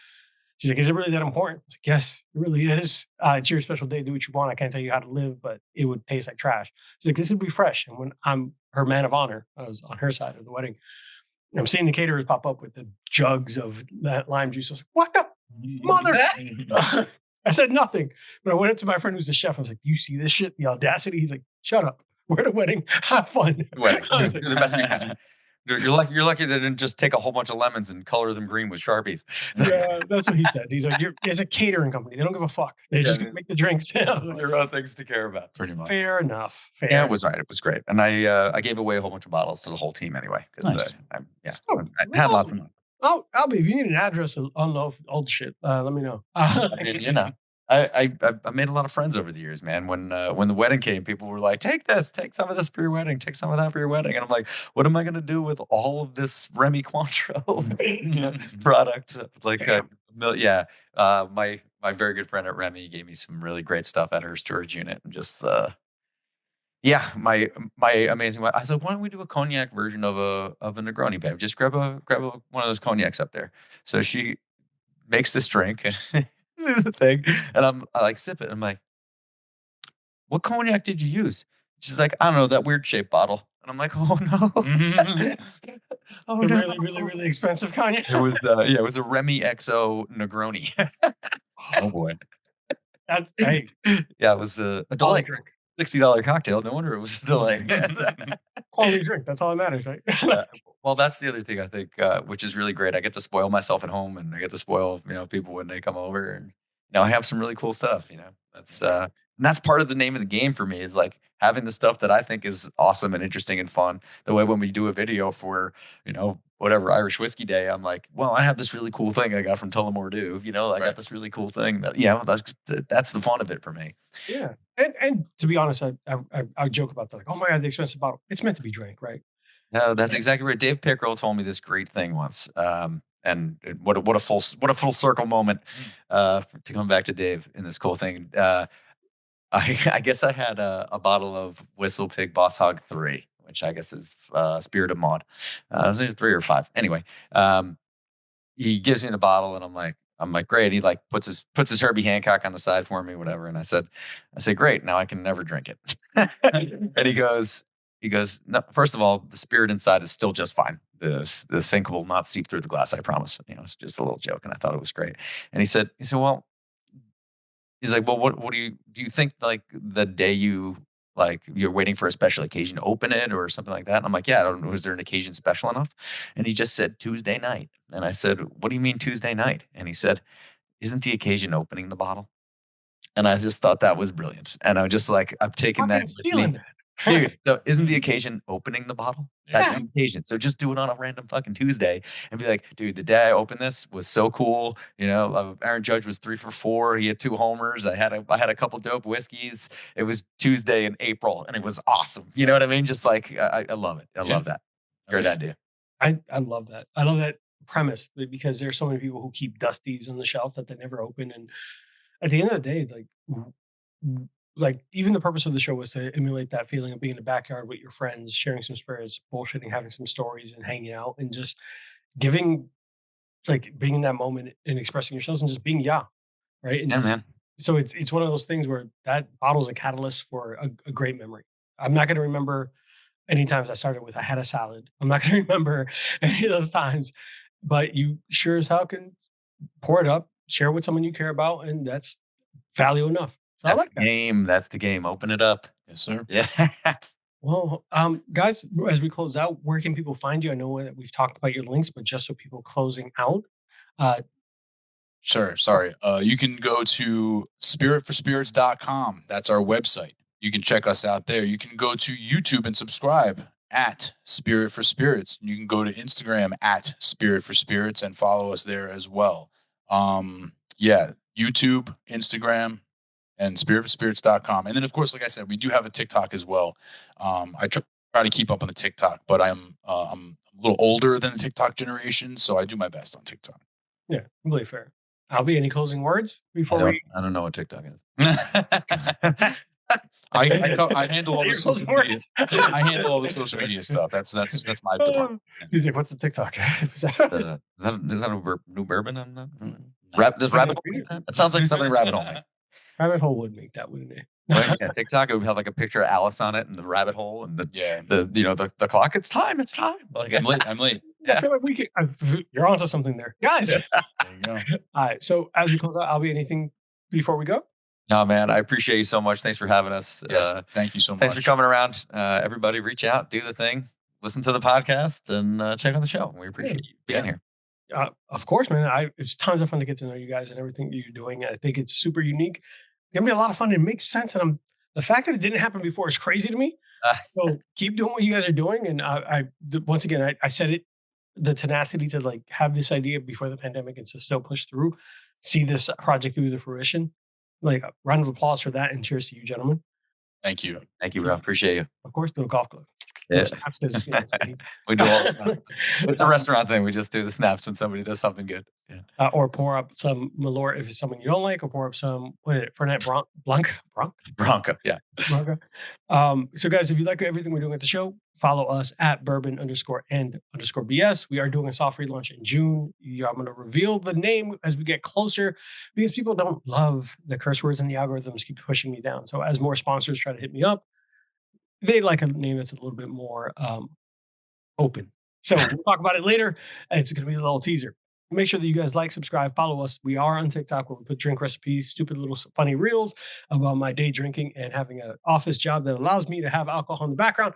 She's like, is it really that important? I was like, yes, it really is. It's your special day. Do what you want. I can't tell you how to live, but it would taste like trash. She's like, this would be fresh. And when I'm her man of honor, I was on her side of the wedding. I'm seeing the caterers pop up with the jugs of that lime juice. I was like, what the mother? I said nothing. But I went up to my friend who's the chef. I was like, you see this shit? The audacity? He's like, shut up. We're at a wedding. Have fun. Wedding. I was like, The best we can. You're lucky they didn't just take a whole bunch of lemons and color them green with Sharpies. yeah, that's what he said. He's like, it's a catering company. They don't give a fuck. They're just going to make the drinks. I was like, There are things to care about. Pretty much. fair enough. Fair. Yeah, it was right. It was great, and I gave away a whole bunch of bottles to the whole team anyway. Nice. I Oh, had lots of money. Oh, Alby, if you need an address of old shit, let me know. I mean, I made a lot of friends over the years, man. When the wedding came, people were like, take some of this for your wedding, take some of that for your wedding. And I'm like, what am I going to do with all of this Remy Cointreau product? Like, my very good friend at Remy gave me some really great stuff at her storage unit. And just, my amazing wife. I was like, why don't we do a cognac version of a Negroni, babe? Just grab one of those cognacs up there. So she makes this drink and the thing, and I like sip it. I'm like, what cognac did you use? She's like, I don't know, that weird shaped bottle. And I'm like, oh no. Oh no. Really, really, really expensive cognac. It was a Remy XO Negroni. Oh boy. Hey, Yeah, it was a quality delight. drink. $60 cocktail. No wonder it was a delight. Quality drink. That's all that matters, right? Well, that's the other thing I think, which is really great. I get to spoil myself at home, and I get to spoil people when they come over, and I have some really cool stuff. And that's part of the name of the game for me is like having the stuff that I think is awesome and interesting and fun. The way when we do a video for whatever Irish Whiskey Day, I'm like, well, I have this really cool thing I got from Tullamore Dew. I got this really cool thing that that's the fun of it for me. Yeah, and to be honest, I joke about that. Like, oh my god, the expensive bottle. It's meant to be drank, right? No, that's exactly right. Dave Pickerel told me this great thing once, and what a full circle moment to come back to Dave in this cool thing. I guess I had a bottle of Whistle Pig Boss Hog 3, which I guess is Spirit of Maud. It was either 3 or 5. Anyway, he gives me the bottle, and I'm like, great. He like puts his Herbie Hancock on the side for me, whatever. And I said, great. Now I can never drink it. And he goes, no. First of all, the spirit inside is still just fine. The sink will not seep through the glass. I promise. It's just a little joke, and I thought it was great. And he said, well, he's like, well, what do you think? Like the day you're waiting for a special occasion to open it or something like that? And I'm like, yeah, I don't know. Was there an occasion special enough? And he just said Tuesday night. And I said, what do you mean Tuesday night? And he said, isn't the occasion opening the bottle? And I just thought that was brilliant. And I'm just like, I've taken that with me. Dude, so isn't the occasion opening the bottle? That's the occasion. So just do it on a random fucking Tuesday and be like, dude, the day I opened this was so cool. Aaron Judge was 3 for 4. He had 2 homers. I had a couple dope whiskeys. It was Tuesday in April, and it was awesome. You know what I mean? Just like I love it. I love that. Great idea. I love that. I love that premise because there's so many people who keep dusties on the shelf that they never open. And at the end of the day, like even the purpose of the show was to emulate that feeling of being in the backyard with your friends, sharing some spirits, bullshitting, having some stories, and hanging out, and just giving, like being in that moment and expressing yourselves and just being right, and Yeah, just man. so it's one of those things where that bottle is a catalyst for a great memory. I'm not going to remember any times I started with I had a salad. I'm not going to remember any of those times, but you sure as hell can pour it up, share with someone you care about, and that's value enough. So I That's like the that. game. That's the game. Open it up. Yes, sir. Yeah. Well, guys, as we close out, where can people find you? I know that we've talked about your links, but just so people closing out, uh, Sure. Sorry. You can go to spiritforspirits.com. That's our website. You can check us out there. You can go to YouTube and subscribe at Spirit for Spirits. You can go to Instagram at Spirit for Spirits and follow us there as well. Yeah, YouTube, Instagram, and spiritforspirits.com. And then, of course, like I said, we do have a TikTok as well. I try to keep up on the TikTok, but I'm a little older than the TikTok generation, so I do my best on TikTok. yeah, completely fair. Albie, any closing words before we? I don't know what TikTok is. I handle all the social media. I handle all the social media stuff. That's my department. He's like, "What's the TikTok?" Is that a new bourbon? Does Rabbit Hole make that? That sounds like something Rabbit Hole make. Rabbit Hole would make that, wouldn't it? Well, yeah, TikTok, it would have like a picture of Alice on it and the rabbit hole and the clock. It's time. Like, I'm late. I feel like we could. You're onto something there, guys. There you go. All right. So as we close out, Albie, anything before we go? No, man, I appreciate you so much. Thanks for having us. Yes, thank you so much. Thanks for coming around. Everybody, reach out, do the thing, listen to the podcast, and check out the show. We appreciate you being here. Of course, man. It's tons of fun to get to know you guys and everything you're doing. I think it's super unique. It's gonna be a lot of fun. It makes sense, and the fact that it didn't happen before is crazy to me. So keep doing what you guys are doing. And once again, I said it, the tenacity to like have this idea before the pandemic and to still push through, see this project through to fruition. Like a round of applause for that, and cheers to you, gentlemen. Thank you. Thank you, bro. Appreciate you. Of course, the golf club. Yeah. We do all the time. It's a restaurant thing. We just do the snaps when somebody does something good. Yeah. Or pour up some Malort if it's someone you don't like, or pour up some Fernet Bronco. Yeah. Bronco. So guys, if you like everything we're doing at the show, follow us at Bourbon _and _BS. We are doing a soft relaunch in June. I'm going to reveal the name as we get closer because people don't love the curse words and the algorithms keep pushing me down. So as more sponsors try to hit me up, they like a name that's a little bit more open. So we'll talk about it later. It's going to be a little teaser. Make sure that you guys like, subscribe, follow us. We are on TikTok where we put drink recipes, stupid little funny reels about my day drinking and having an office job that allows me to have alcohol in the background.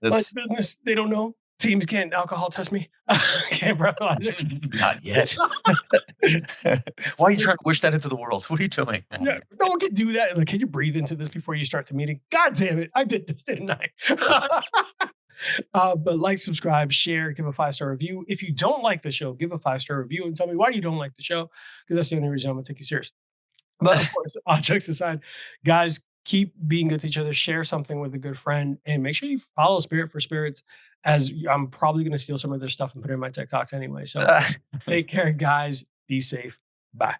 My business, they don't know. Teams can't alcohol test me. Can't breathalyzer. Not yet. Why are you trying to wish that into the world? What are you doing? Yeah, no one can do that. Like, can you breathe into this before you start the meeting? God damn it. I did this, didn't I? But like, subscribe, share, give a 5-star review. If you don't like the show, give a 5-star review and tell me why you don't like the show, because that's the only reason I'm going to take you serious. But of course, all jokes aside, guys, keep being good to each other. Share something with a good friend, and make sure you follow Spirit for Spirits, as I'm probably going to steal some of their stuff and put it in my TikToks anyway. So take care, guys. Be safe. Bye.